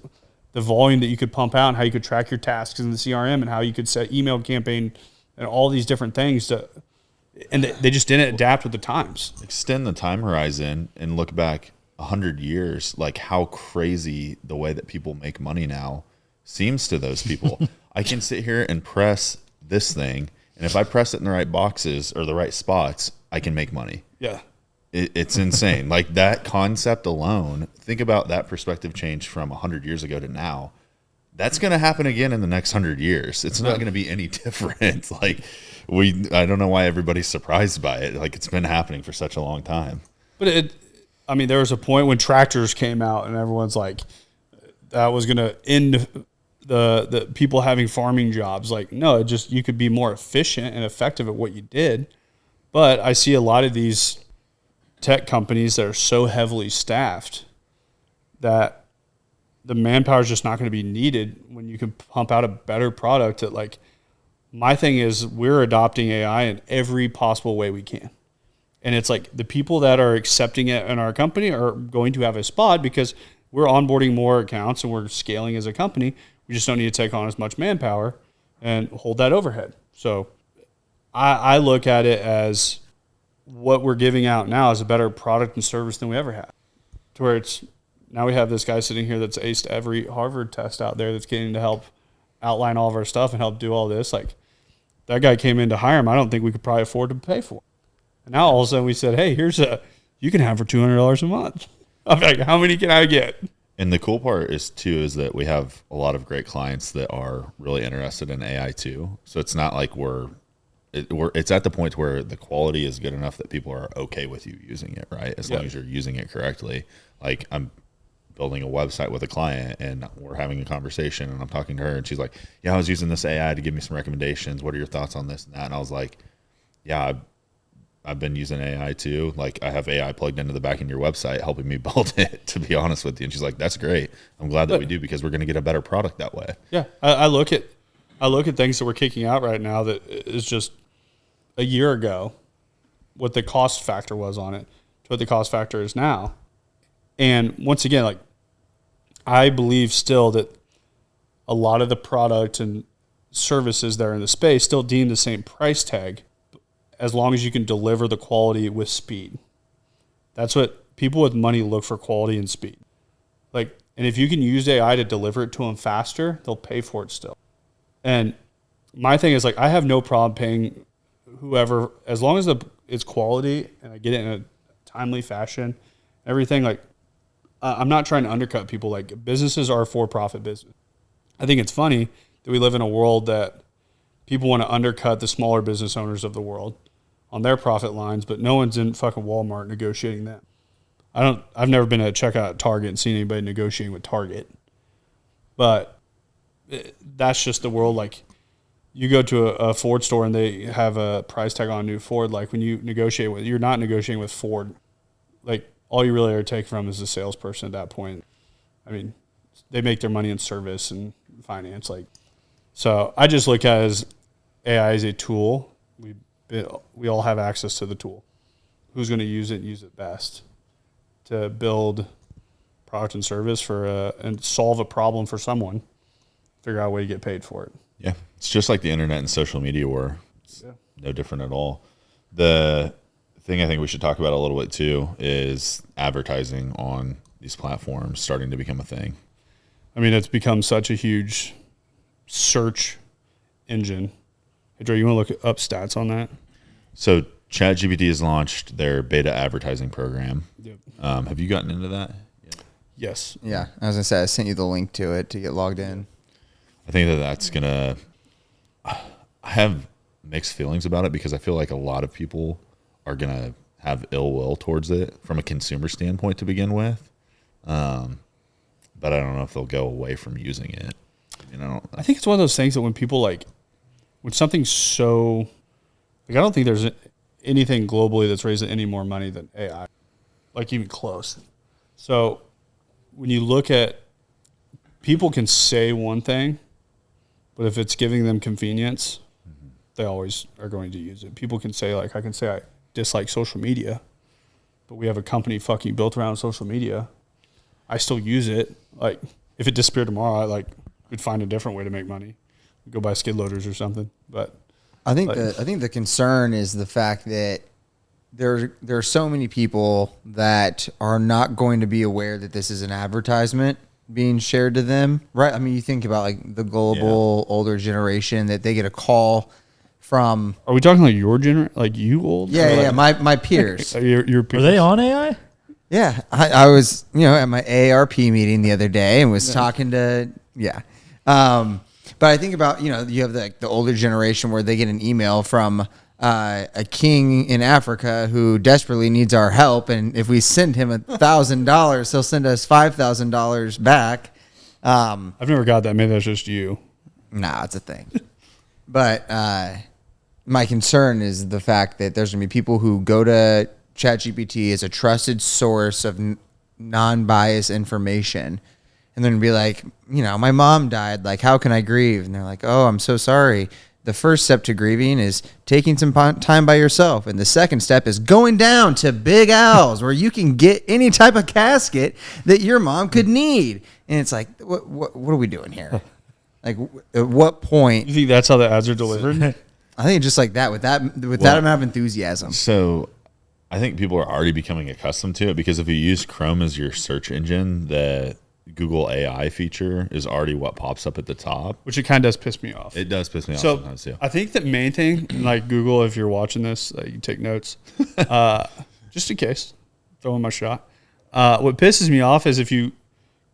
the volume that you could pump out and how you could track your tasks in the CRM and how you could set email campaign and all these different things and they just didn't adapt with the times. Extend the time horizon and look back 100 years, like how crazy the way that people make money now seems to those people. I can sit here and press this thing, and if I press it in the right boxes or the right spots, I can make money. Yeah. It's insane. Like that concept alone, think about that perspective change from 100 years ago to now. That's going to happen again in the next 100 years. It's not going to be any different. Like I don't know why everybody's surprised by it. Like it's been happening for such a long time. But there was a point when tractors came out and everyone's like, that was going to end the people having farming jobs. Like, no, you could be more efficient and effective at what you did. But I see a lot of these tech companies that are so heavily staffed that the manpower is just not going to be needed when you can pump out a better product. That like, my thing is we're adopting AI in every possible way we can. And it's like the people that are accepting it in our company are going to have a spot because we're onboarding more accounts and we're scaling as a company. We just don't need to take on as much manpower and hold that overhead. So I look at it as what we're giving out now is a better product and service than we ever had. To where now we have this guy sitting here that's aced every Harvard test out there that's getting to help outline all of our stuff and help do all this. Like that guy came in to hire him. I don't think we could probably afford to pay for him. And now all of a sudden we said, hey, you can have for $200 a month. I'm like, how many can I get? And the cool part is that we have a lot of great clients that are really interested in AI too. So it's not like it's at the point where the quality is good enough that people are okay with you using it, right? As long as you're using it correctly. Like I'm building a website with a client and we're having a conversation and I'm talking to her and she's like, yeah, I was using this AI to give me some recommendations. What are your thoughts on this and that? And I was like, yeah, I've been using AI too. Like I have AI plugged into the back end of your website helping me build it, to be honest with you. And she's like, that's great. I'm glad that we do because we're going to get a better product that way. Yeah. I look at things that we're kicking out right now that is just a year ago, what the cost factor was on it to what the cost factor is now. And once again, like I believe still that a lot of the product and services that are in the space still deem the same price tag as long as you can deliver the quality with speed. That's what people with money look for, quality and speed. Like, and if you can use AI to deliver it to them faster, they'll pay for it still. And my thing is, like, I have no problem paying whoever, as long as it's quality and I get it in a timely fashion, everything. Like, I'm not trying to undercut people. Like, businesses are a for-profit business. I think it's funny that we live in a world that people want to undercut the smaller business owners of the world on their profit lines, but no one's in fucking Walmart negotiating that. I've never been at checkout at Target and seen anybody negotiating with Target. But that's just the world. Like, you go to a Ford store and they have a price tag on a new Ford. Like, when you negotiate with, you're not negotiating with Ford. Like, all you really are taking from is the salesperson at that point. I mean, they make their money in service and finance. Like, so I just look at it as AI as a tool. We all have access to the tool. Who's going to use it and use it best to build product and service and solve a problem for someone, figure out a way to get paid for it. Yeah. It's just like the internet and social media were. It's no different at all. The thing I think we should talk about a little bit too is advertising on these platforms starting to become a thing. I mean, it's become such a huge search engine. Hey, Dre, you want to look up stats on that? So ChatGPT has launched their beta advertising program. Yep. Have you gotten into that yet? Yes. Yeah, I was gonna say I sent you the link to it to get logged in. I think that's gonna. I have mixed feelings about it because I feel like a lot of people are gonna have ill will towards it from a consumer standpoint to begin with, but I don't know if they'll go away from using it. I think it's one of those things that when people when something's so, I don't think there's anything globally that's raising any more money than AI, like even close. So when you look at, people can say one thing, but if it's giving them convenience, they always are going to use it. People can say, like, I can say I dislike social media, but we have a company fucking built around social media. I still use it. Like, if it disappeared tomorrow, we'd find a different way to make money. We'd go buy skid loaders or something. But I think the concern is the fact that there are so many people that are not going to be aware that this is an advertisement being shared to them, right? I mean, you think about like the global older generation that they get a call from. Are we talking like your generation, like you old? Yeah, my peers. Your peers. Are they on AI? Yeah, I was at my AARP meeting the other day and was talking to but I think about you have the older generation where they get an email from a king in Africa who desperately needs our help, and if we send him $1,000, he'll send us $5,000 back. I've never got that. Maybe that's just you. Nah, it's a thing. But my concern is the fact that there's gonna be people who go to ChatGPT as a trusted source of non-biased information, and then be like, my mom died. Like, how can I grieve? And they're like, oh, I'm so sorry. The first step to grieving is taking some time by yourself. And the second step is going down to Big Al's where you can get any type of casket that your mom could need. And it's like, what are we doing here? Like, at what point? You think that's how the ads are delivered? I think just like that, with that amount of enthusiasm. So I think people are already becoming accustomed to it because if you use Chrome as your search engine, the Google AI feature is already what pops up at the top. Which it kind of does piss me off. It does piss me off sometimes too. I think the main thing, like Google, if you're watching this, you take notes, just in case, throw in my shot. What pisses me off is if you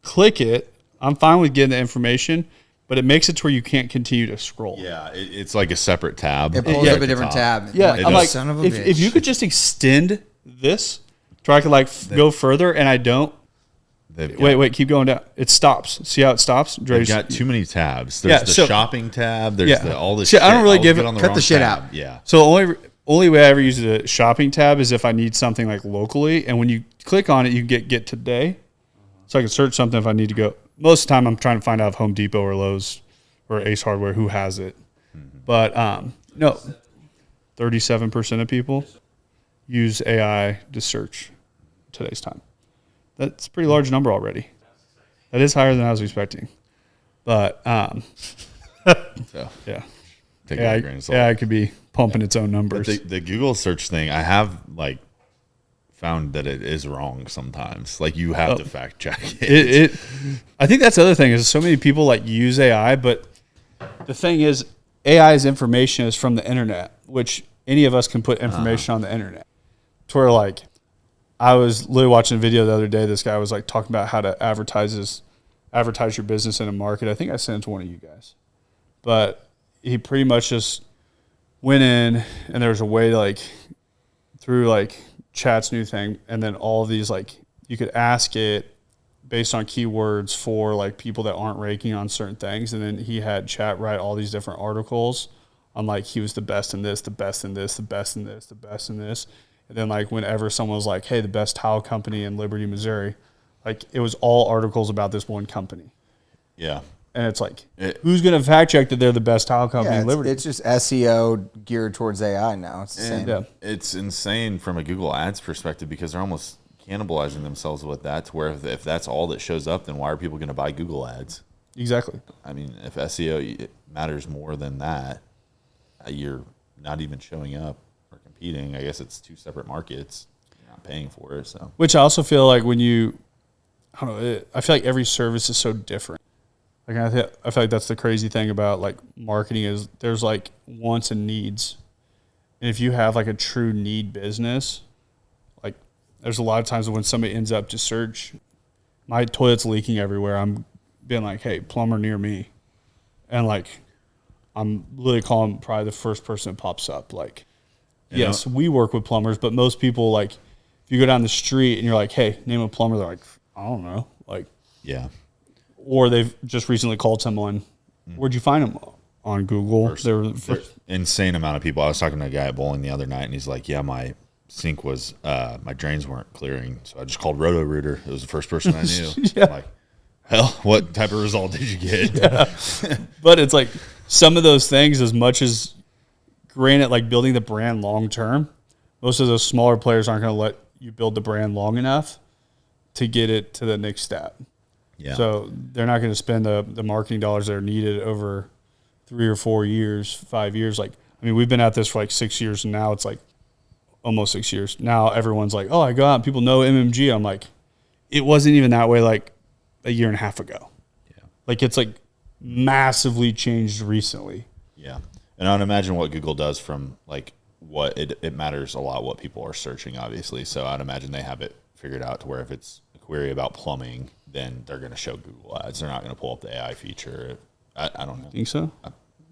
click it, I'm fine with getting the information, but it makes it to where you can't continue to scroll. Yeah, it's like a separate tab. It pulls up a different tab. Yeah, I'm like, son of a bitch. if you could just extend this, so I could go further, and I don't. Wait, keep going down. It stops. See how it stops? They've got too many tabs. There's the shopping tab. There's all this shit. I don't really give it. Cut the shit out. Yeah. So the only way I ever use the shopping tab is if I need something like locally, and when you click on it, you get today. So I can search something if I need to go. Most of the time, I'm trying to find out if Home Depot or Lowe's or Ace Hardware who has it. Mm-hmm. But no, 37% of people use AI to search today's time. That's a pretty large number already. That is higher than I was expecting. But So yeah, take it with a grain of salt. AI could be pumping its own But numbers. the Google search thing, I have like found that it is wrong sometimes. Like you have to fact check it. I think that's the other thing is so many people like use AI, but the thing is AI's information is from the internet, which any of us can put information on the internet. To where like I was literally watching a video the other day. This guy was like talking about how to advertise your business in a market. I think I sent it to one of you guys, but he pretty much just went in and there was a way to like through like chat's new thing, and then all of these like you could ask it based on keywords for like people that aren't ranking on certain things, and then he had chat write all these different articles on like he was the best in this, the best in this, the best in this, the best in this, and then like whenever someone was like, hey, the best towel company in Liberty, Missouri, like it was all articles about this one company. Yeah. And it's like, who's going to fact check that they're the best towel company Yeah, in Liberty? it's just SEO geared towards AI now. It's insane. Yeah. It's insane from a Google Ads perspective because they're almost cannibalizing themselves with that to where if that's all that shows up, then why are people going to buy Google Ads? Exactly. I mean, if SEO matters more than that, you're not even showing up or competing. I guess it's two separate markets. You're not paying for it. So, Which I also feel like when you, I don't know, I feel like every service is so different. Like I feel like that's the crazy thing about like marketing is there's like wants and needs. And if you have like a true need business, like there's a lot of times when somebody ends up to search, my toilet's leaking everywhere. I'm being like, hey, plumber near me. And like, I'm literally calling probably the first person that pops up. Like, yes, we work with plumbers, but most people like, if you go down the street and you're like, hey, name a plumber, they're like, I don't know. Like, yeah. Or they've just recently called someone. Where'd you find them? On Google. There's insane amount of people. I was talking to a guy at bowling the other night, and he's like, yeah, my sink was, my drains weren't clearing, so I just called Roto-Rooter. It was the first person I knew. Yeah. I'm like, hell, what type of result did you get? Yeah. But it's like some of those things, as much as granted, like building the brand long term, most of those smaller players aren't going to let you build the brand long enough to get it to the next step. Yeah. So they're not going to spend the marketing dollars that are needed over 3 or 4 years, 5 years. Like, I mean, we've been at this for like 6 years, and now it's like almost 6 years. Now everyone's like, oh, I go out and people know MMG. I'm like, it wasn't even that way like a year and a half ago. Yeah. Like it's like massively changed recently. Yeah. And I'd imagine what Google does from like what it matters a lot what people are searching, obviously. So I'd imagine they have it figured out to where if it's a query about plumbing, then they're going to show Google Ads. They're not going to pull up the AI feature. I don't know. Think so?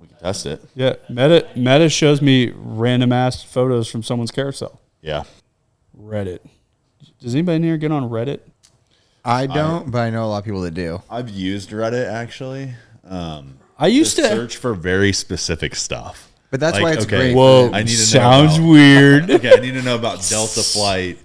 We can test it. Yeah. Meta shows me random ass photos from someone's carousel. Yeah. Reddit. Does anybody in here get on Reddit? I don't, but I know a lot of people that do. I've used Reddit actually. I used to search for very specific stuff. But that's Like, why it's okay, great. Whoa, I need to know sounds about- weird. Okay, I need to know about Delta Flight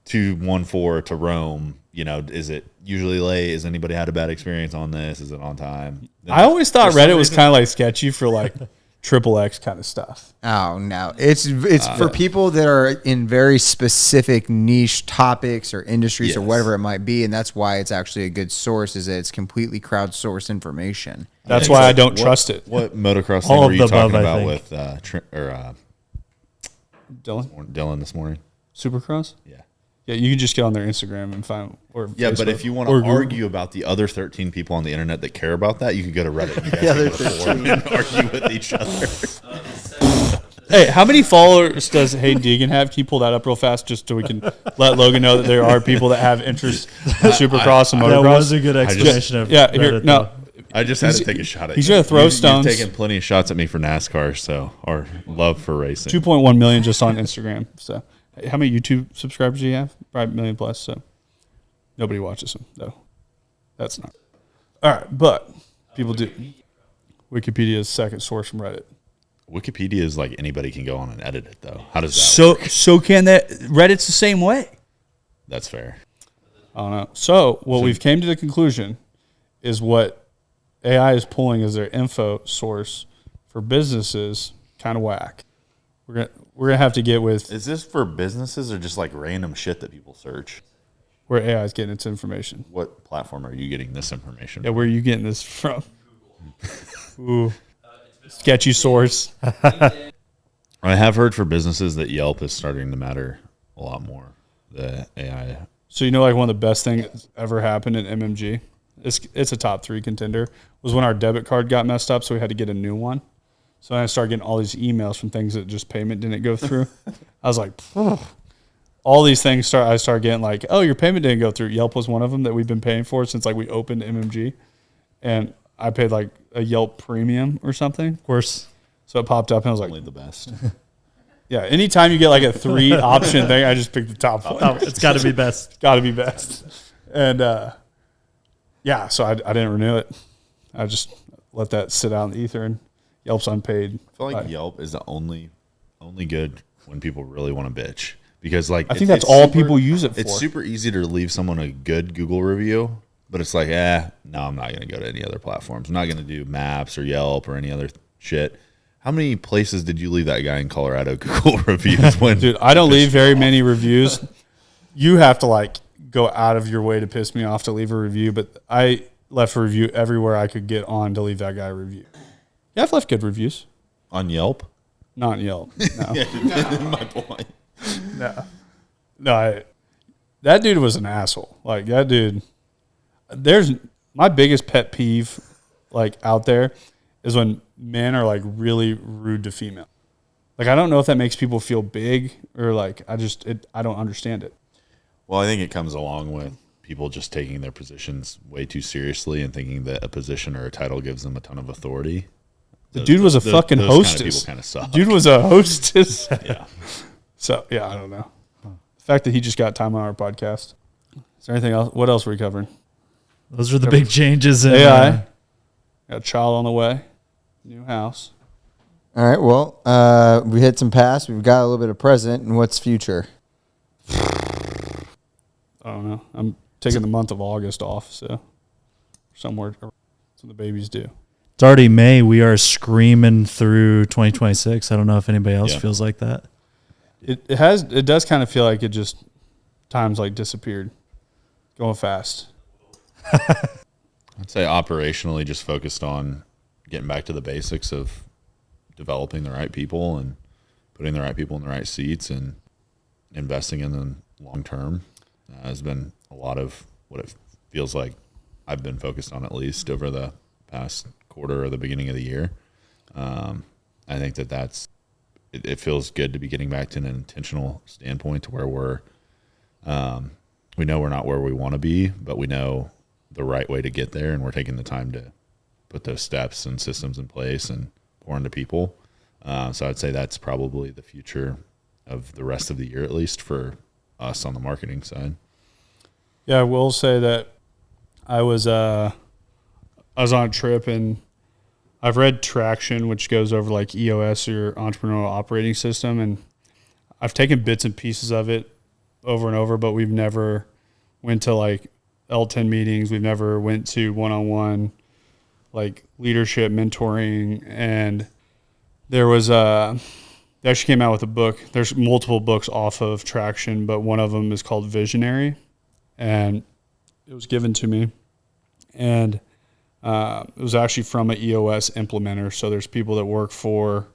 214 to Rome. You know, is it usually late? Has anybody had a bad experience on this? Is it on time? Then I always thought for some Reddit was reason- kind of like sketchy for like XXX kind of stuff. Oh no, it's for people that are in very specific niche topics or industries or Yes. whatever it might be, and that's why it's actually a good source. Is that it's completely crowdsourced information. That's why I don't trust it. What motocross All thing of were you the above, talking I about think. with Dylan, Dylan this morning? Supercross? Yeah. Yeah, you can just get on their Instagram and find. Or Yeah, but Facebook, if you want or to Google. argue about the other 13 people on the internet that care about that, you could go to Reddit. You guys The other can go to forum and argue with each other. Hey, how many followers does Hey Deegan have? Can you pull that up real fast just so we can let Logan know that there are people that have interest in Supercross and That motocross? was a good explanation of Yeah, here, Reddit, no. though. I just had to take a shot at he's you. gonna throw stones. You've taken plenty of shots at me for NASCAR, so or love for racing. 2.1 million just on Instagram. So, how many YouTube subscribers do you have? Probably 1 million plus. So, nobody watches them though. That's not. All right, but people do. Wikipedia is second source from Reddit. Wikipedia is like anybody can go on and edit it, though. How does that work? So can that Reddit's the same way. That's fair. I don't know. So what we've came to the conclusion is what AI is pulling as their info source for businesses kind of whack. We're gonna have to get with. Is this for businesses or just like random shit that people search? where AI is getting its information. What platform are you getting this information Yeah, where are you getting this from? Ooh, sketchy source. I have heard for businesses that Yelp is starting to matter a lot more. The AI. So like one of the best things that's ever happened in MMG, it's a top 3 contender, was when our debit card got messed up, so we had to get a new one. So I started getting all these emails from things that just payment didn't go through. I was like, all these things I started getting like, oh, your payment didn't go through. Yelp was one of them that we've been paying for since like we opened MMG, and I paid like a Yelp premium or something. Of course. So it popped up and I was like, Only the best. yeah. Anytime you get like a 3 option thing, I just pick the top one. Oh, it's got to be best. Got to be best. And yeah, so I didn't renew it. I just let that sit out in the ether, and Yelp's unpaid. I feel like Yelp is the only good when people really want to bitch, because like I think that's all people use it for. It's super easy to leave someone a good Google review, but it's like, no, I'm not going to go to any other platforms. I'm not going to do Maps or Yelp or any other shit. How many places did you leave that guy in Colorado Google reviews? When Dude, I don't leave very many reviews. You have to like go out of your way to piss me off to leave a review, but I left a review everywhere I could get on to leave that guy a review. Yeah, I've left good reviews. On Yelp? Not on Yelp. No. My point. No, that dude was an asshole. Like that dude, there's my biggest pet peeve like out there is when men are like really rude to female. Like I don't know if that makes people feel big or like I don't understand it. Well, I think it comes along with people just taking their positions way too seriously and thinking that a position or a title gives them a ton of authority. The dude was a fucking hostess. Kind of people kind of suck. Dude was a hostess. Yeah. So yeah, I don't know. The fact that he just got time on our podcast. Is there anything else? What else were we covering? Those are the big changes in AI. Got a child on the way. New house. All right. Well, we hit some past. We've got a little bit of present, and what's future? I don't know. I'm taking the month of August off, so somewhere that's when the babies do. It's already May. We are screaming through 2026. I don't know if anybody else feels like that. It does kind of feel like it just time's like disappeared, going fast. I'd say operationally just focused on getting back to the basics of developing the right people and putting the right people in the right seats and investing in them long term has been a lot of what it feels like I've been focused on, at least over the past quarter or the beginning of the year. I think it feels good to be getting back to an intentional standpoint to where we know we're not where we want to be, but we know the right way to get there, and we're taking the time to put those steps and systems in place and pour into people. So I'd say that's probably the future of the rest of the year, at least for us on the marketing side. Yeah, I will say that I was on a trip, and I've read Traction, which goes over like EOS, your entrepreneurial operating system, and I've taken bits and pieces of it over and over, but we've never went to like L10 meetings. We've never went to one-on-one like leadership mentoring. And there was they actually came out with a book. There's multiple books off of Traction, but one of them is called Visionary, and it was given to me, and it was actually from an EOS implementer. So there's people that work for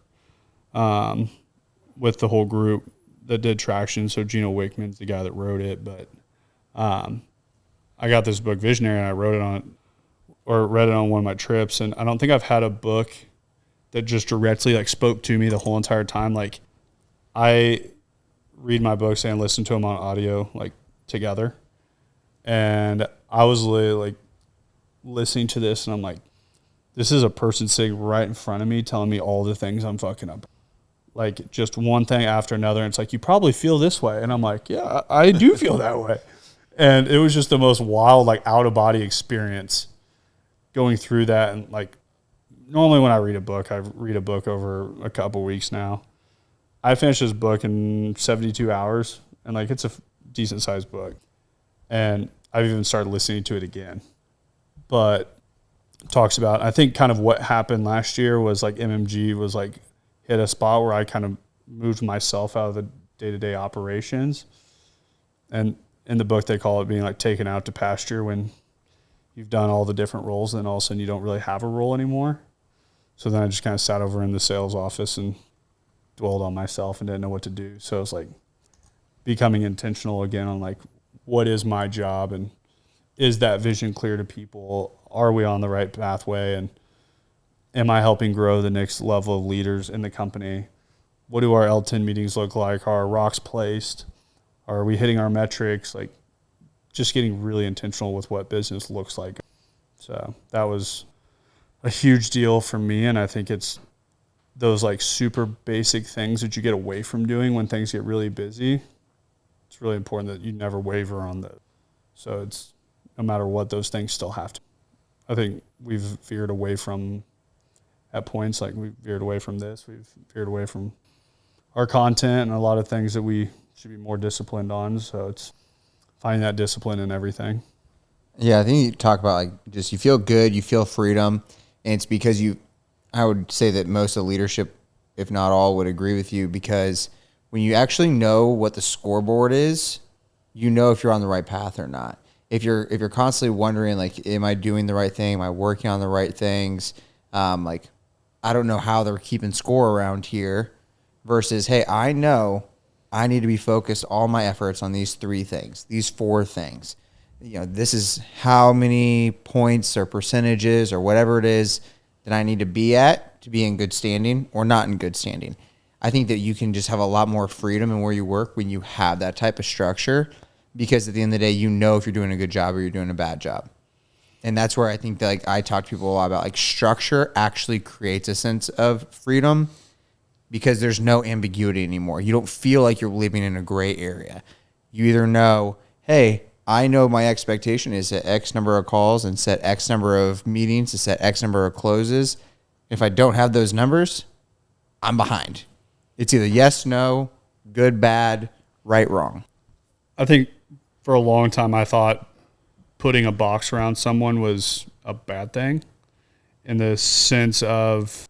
with the whole group that did Traction. So Gino Wickman's the guy that wrote it, but I got this book Visionary, and I read it on one of my trips, and I don't think I've had a book that just directly like spoke to me the whole entire time. Like I read my books and listen to them on audio like together, and I was literally like listening to this, and I'm like, this is a person sitting right in front of me telling me all the things I'm fucking up. Like just one thing after another. And it's like, you probably feel this way. And I'm like, yeah, I do feel that way. And it was just the most wild, like out of body experience going through that. And like, normally when I read a book over a couple weeks now. I finished this book in 72 hours, and like, it's a decent sized book. And I've even started listening to it again. But it talks about, I think kind of what happened last year was like MMG was like hit a spot where I kind of moved myself out of the day-to-day operations. And in the book they call it being like taken out to pasture, when you've done all the different roles and then all of a sudden you don't really have a role anymore. So then I just kind of sat over in the sales office and dwelled on myself and didn't know what to do. So it's like becoming intentional again on like, what is my job, and is that vision clear to people? Are we on the right pathway? And am I helping grow the next level of leaders in the company? What do our L10 meetings look like? Are our rocks placed? Are we hitting our metrics? Like, just getting really intentional with what business looks like. So that was a huge deal for me. And I think it's those like super basic things that you get away from doing when things get really busy. It's really important that you never waver on those. So it's no matter what, those things still have to. I think we've veered away from, at points, like we've veered away from this. We've veered away from our content and a lot of things that we should be more disciplined on. So it's finding that discipline in everything. Yeah, I think you talk about like just you feel good, you feel freedom, and it's because I would say that most of the leadership, if not all, would agree with you, because when you actually know what the scoreboard is, you know if you're on the right path or not. If you're constantly wondering like, am I doing the right thing? Am I working on the right things? Like, I don't know how they're keeping score around here, versus, hey, I know I need to be focused all my efforts on these 3 things, these 4 things. You know, this is how many points or percentages or whatever it is that I need to be at to be in good standing or not in good standing. I think that you can just have a lot more freedom in where you work when you have that type of structure, because at the end of the day, you know if you're doing a good job or you're doing a bad job. And that's where I think that like I talk to people a lot about like structure actually creates a sense of freedom, because there's no ambiguity anymore. You don't feel like you're living in a gray area. You either know, hey, I know my expectation is set X number of calls and set X number of meetings to set X number of closes. If I don't have those numbers, I'm behind. It's either yes, no, good, bad, right, wrong. I think for a long time I thought putting a box around someone was a bad thing, in the sense of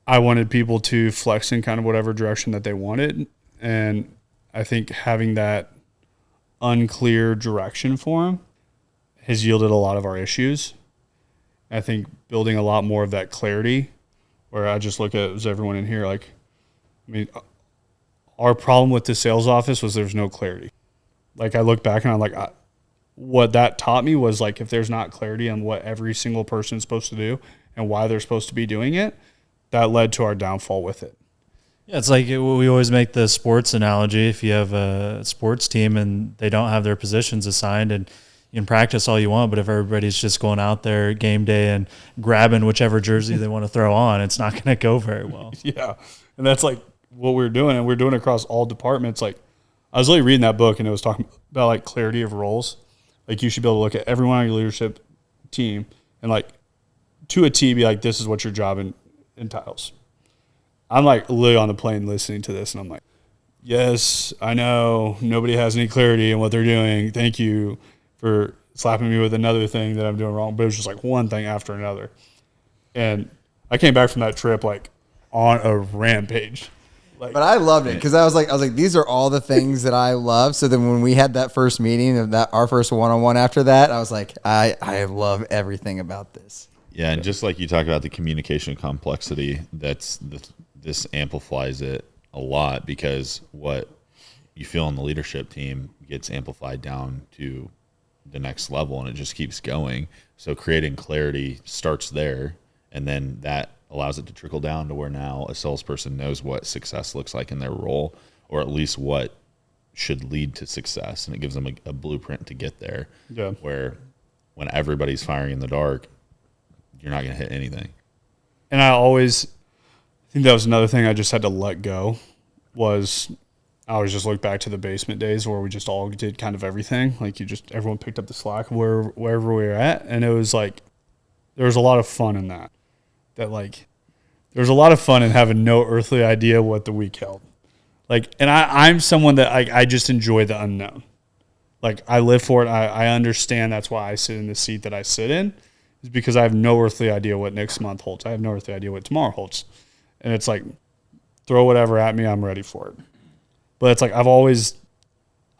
I wanted people to flex in kind of whatever direction that they wanted. And I think having that unclear direction for them has yielded a lot of our issues. I think building a lot more of that clarity, where I just look at, as everyone in here, like, I mean, our problem with the sales office was there's no clarity. Like, I look back and I'm like, what that taught me was like, if there's not clarity on what every single person is supposed to do and why they're supposed to be doing it, that led to our downfall with it. Yeah, it's like we always make the sports analogy. If you have a sports team and they don't have their positions assigned, and you can practice all you want, but if everybody's just going out there game day and grabbing whichever jersey they want to throw on, it's not going to go very well. Yeah, and that's like what we're doing, and we're doing it across all departments. Like, I was really reading that book, and it was talking about like clarity of roles. Like, you should be able to look at everyone on your leadership team and like to a T be like, this is what your job entails. I'm like literally on the plane listening to this, and I'm like, yes, I know nobody has any clarity in what they're doing. Thank you for slapping me with another thing that I'm doing wrong. But it was just like one thing after another. And I came back from that trip like on a rampage. Like, but I loved it, because I was like, these are all the things that I love. So then when we had that first meeting of that, our first one-on-one after that, I was like, I love everything about this. Yeah, and just like you talk about the communication complexity, this amplifies it a lot, because what you feel on the leadership team gets amplified down to the next level, and it just keeps going. So creating clarity starts there, and then that allows it to trickle down to where now a salesperson knows what success looks like in their role, or at least what should lead to success, and it gives them a blueprint to get there. Yeah. Where when everybody's firing in the dark, you're not going to hit anything. And I think that was another thing I just had to let go, was I always just look back to the basement days where we just all did kind of everything. Like, everyone picked up the slack wherever we were at. And it was like, there was a lot of fun in that. Like, there was a lot of fun in having no earthly idea what the week held. Like, and I'm someone that I just enjoy the unknown. Like, I live for it. I understand that's why I sit in the seat that I sit in, is because I have no earthly idea what next month holds. I have no earthly idea what tomorrow holds. And it's like, throw whatever at me, I'm ready for it. But it's like,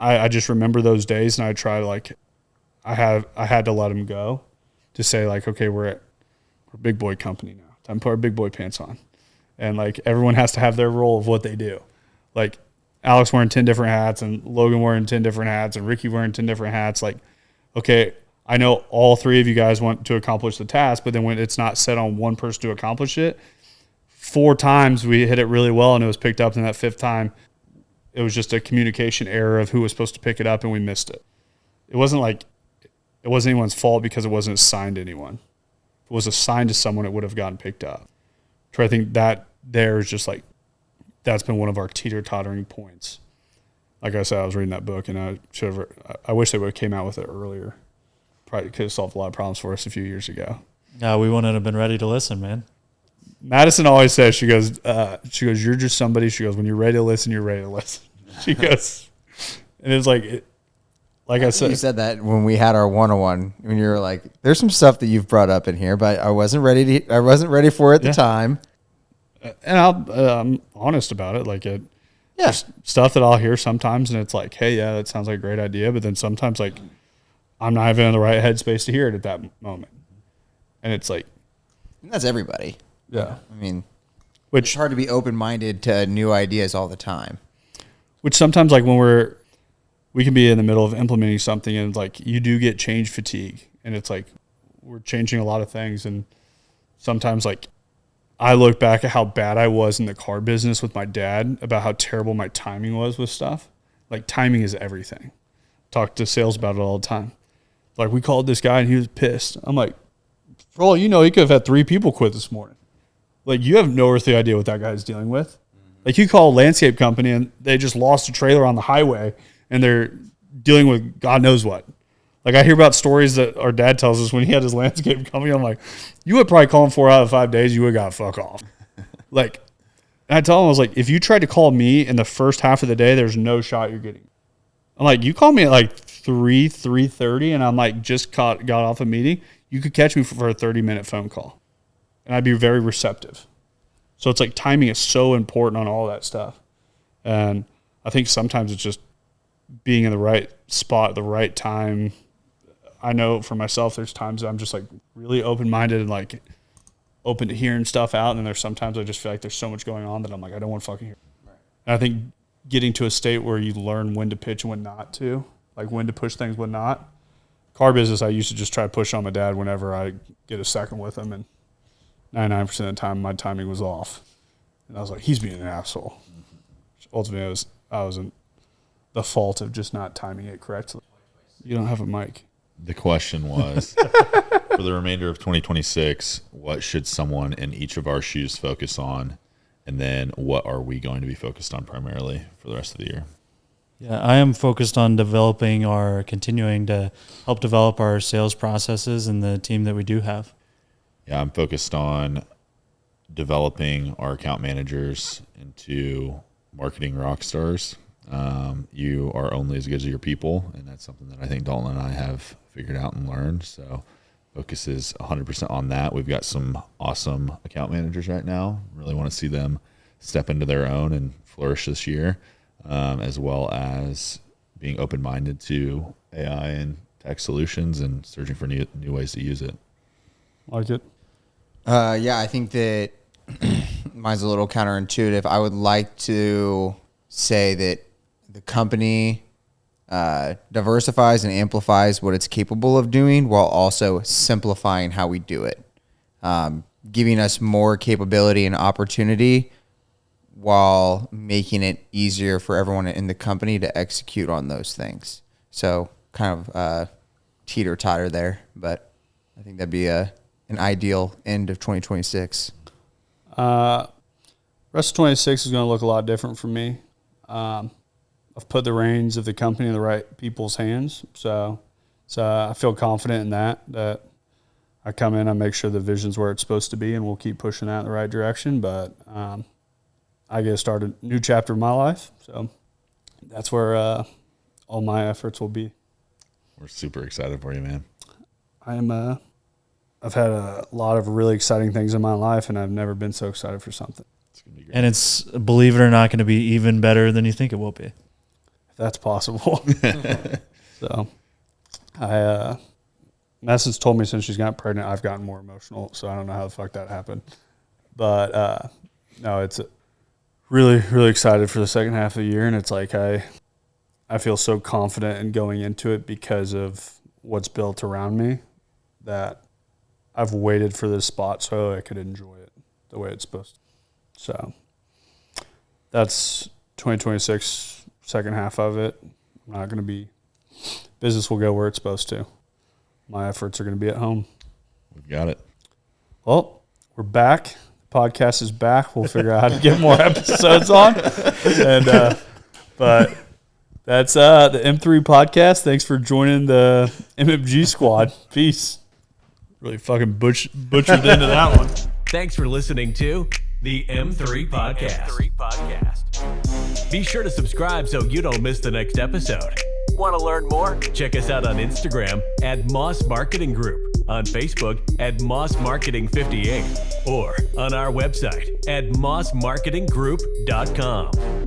I just remember those days, and I try to like, I had to let them go to say like, okay, we're a big boy company now. Time to put our big boy pants on. And like everyone has to have their role of what they do. Like Alex wearing 10 different hats and Logan wearing 10 different hats and Ricky wearing 10 different hats. Like, okay, I know all three of you guys want to accomplish the task, but then when it's not set on one person to accomplish it, 4 times we hit it really well and it was picked up, and that 5th time it was just a communication error of who was supposed to pick it up and we missed it. It wasn't anyone's fault because it wasn't assigned to anyone. If it was assigned to someone, it would have gotten picked up. So I think that there is just like, that's been one of our teeter-tottering points. Like I said, I was reading that book, and I wish they would have came out with it earlier. Probably could have solved a lot of problems for us a few years ago. No, we wouldn't have been ready to listen, man. Madison always says, she goes, you're just somebody. She goes, when you're ready to listen, you're ready to listen. She goes, and it's like, like I said, you said that when we had our 101, when you were like, there's some stuff that you've brought up in here, but I wasn't ready for it at the time. And I'm honest about it. Like just stuff that I'll hear sometimes, and it's like, hey, yeah, that sounds like a great idea. But then sometimes like I'm not even in the right headspace to hear it at that moment. And it's like, and that's everybody. Yeah. I mean, it's hard to be open-minded to new ideas all the time. Which sometimes like when we can be in the middle of implementing something, and like you do get change fatigue, and it's like we're changing a lot of things. And sometimes like I look back at how bad I was in the car business with my dad about how terrible my timing was with stuff. Like timing is everything. Talk to sales about it all the time. Like we called this guy and he was pissed. I'm like, for all you know, he could have had 3 people quit this morning. Like you have no earthly idea what that guy's dealing with. Like you call a landscape company and they just lost a trailer on the highway and they're dealing with God knows what. Like I hear about stories that our dad tells us when he had his landscape company. I'm like, you would probably call him 4 out of 5 days. You would have got fuck off. Like, and I tell him, I was like, if you tried to call me in the first half of the day, there's no shot you're getting. I'm like, you call me at like 3:30 and I'm like, just got off a meeting. You could catch me for a 30-minute phone call. And I'd be very receptive. So it's like timing is so important on all that stuff. And I think sometimes it's just being in the right spot at the right time. I know for myself, there's times that I'm just like really open-minded and like open to hearing stuff out. And then there's sometimes I just feel like there's so much going on that I'm like, I don't want to fucking hear. Right. And I think getting to a state where you learn when to pitch and when not to, like when to push things, when not. Car business, I used to just try to push on my dad whenever I get a second with him. And 99% of the time, my timing was off. And I was like, he's being an asshole. Ultimately, I was in the fault of just not timing it correctly. You don't have a mic. The question was, for the remainder of 2026, what should someone in each of our shoes focus on? And then what are we going to be focused on primarily for the rest of the year? Yeah, I am focused on continuing to help develop our sales processes and the team that we do have. Yeah, I'm focused on developing our account managers into marketing rock stars. You are only as good as your people, and that's something that I think Dalton and I have figured out and learned. So focus is 100% on that. We've got some awesome account managers right now. Really want to see them step into their own and flourish this year, as well as being open-minded to AI and tech solutions and searching for new ways to use it. Like it? Yeah, I think that mine's a little counterintuitive. I would like to say that the company diversifies and amplifies what it's capable of doing while also simplifying how we do it, giving us more capability and opportunity while making it easier for everyone in the company to execute on those things. So kind of teeter-totter there, but I think that'd be an ideal end of 2026. Rest of 26 is going to look a lot different for me. I've put the reins of the company in the right people's hands. So I feel confident in that I come in, I make sure the vision's where it's supposed to be, and we'll keep pushing that in the right direction. But I get to start a new chapter of my life. So that's where all my efforts will be. We're super excited for you, man. I've had a lot of really exciting things in my life, and I've never been so excited for something. And it's, believe it or not, going to be even better than you think it will be. If that's possible. So Madison's told me since she's gotten pregnant, I've gotten more emotional. So I don't know how the fuck that happened. But no, it's really, really excited for the second half of the year. And it's like I feel so confident in going into it because of what's built around me that I've waited for this spot so I could enjoy it the way it's supposed to. So that's 2026, second half of it. I'm not going to be, business will go where it's supposed to. My efforts are going to be at home. We've got it. Well, we're back. The podcast is back. We'll figure out how to get more episodes on. And, but that's the M3 podcast. Thanks for joining the MMG squad. Peace. Really fucking butchered into that one. Thanks for listening to the M3 Podcast. Be sure to subscribe so you don't miss the next episode. Want to learn more? Check us out on Instagram at Moss Marketing Group, on Facebook at Moss Marketing 58, or on our website at mossmarketinggroup.com.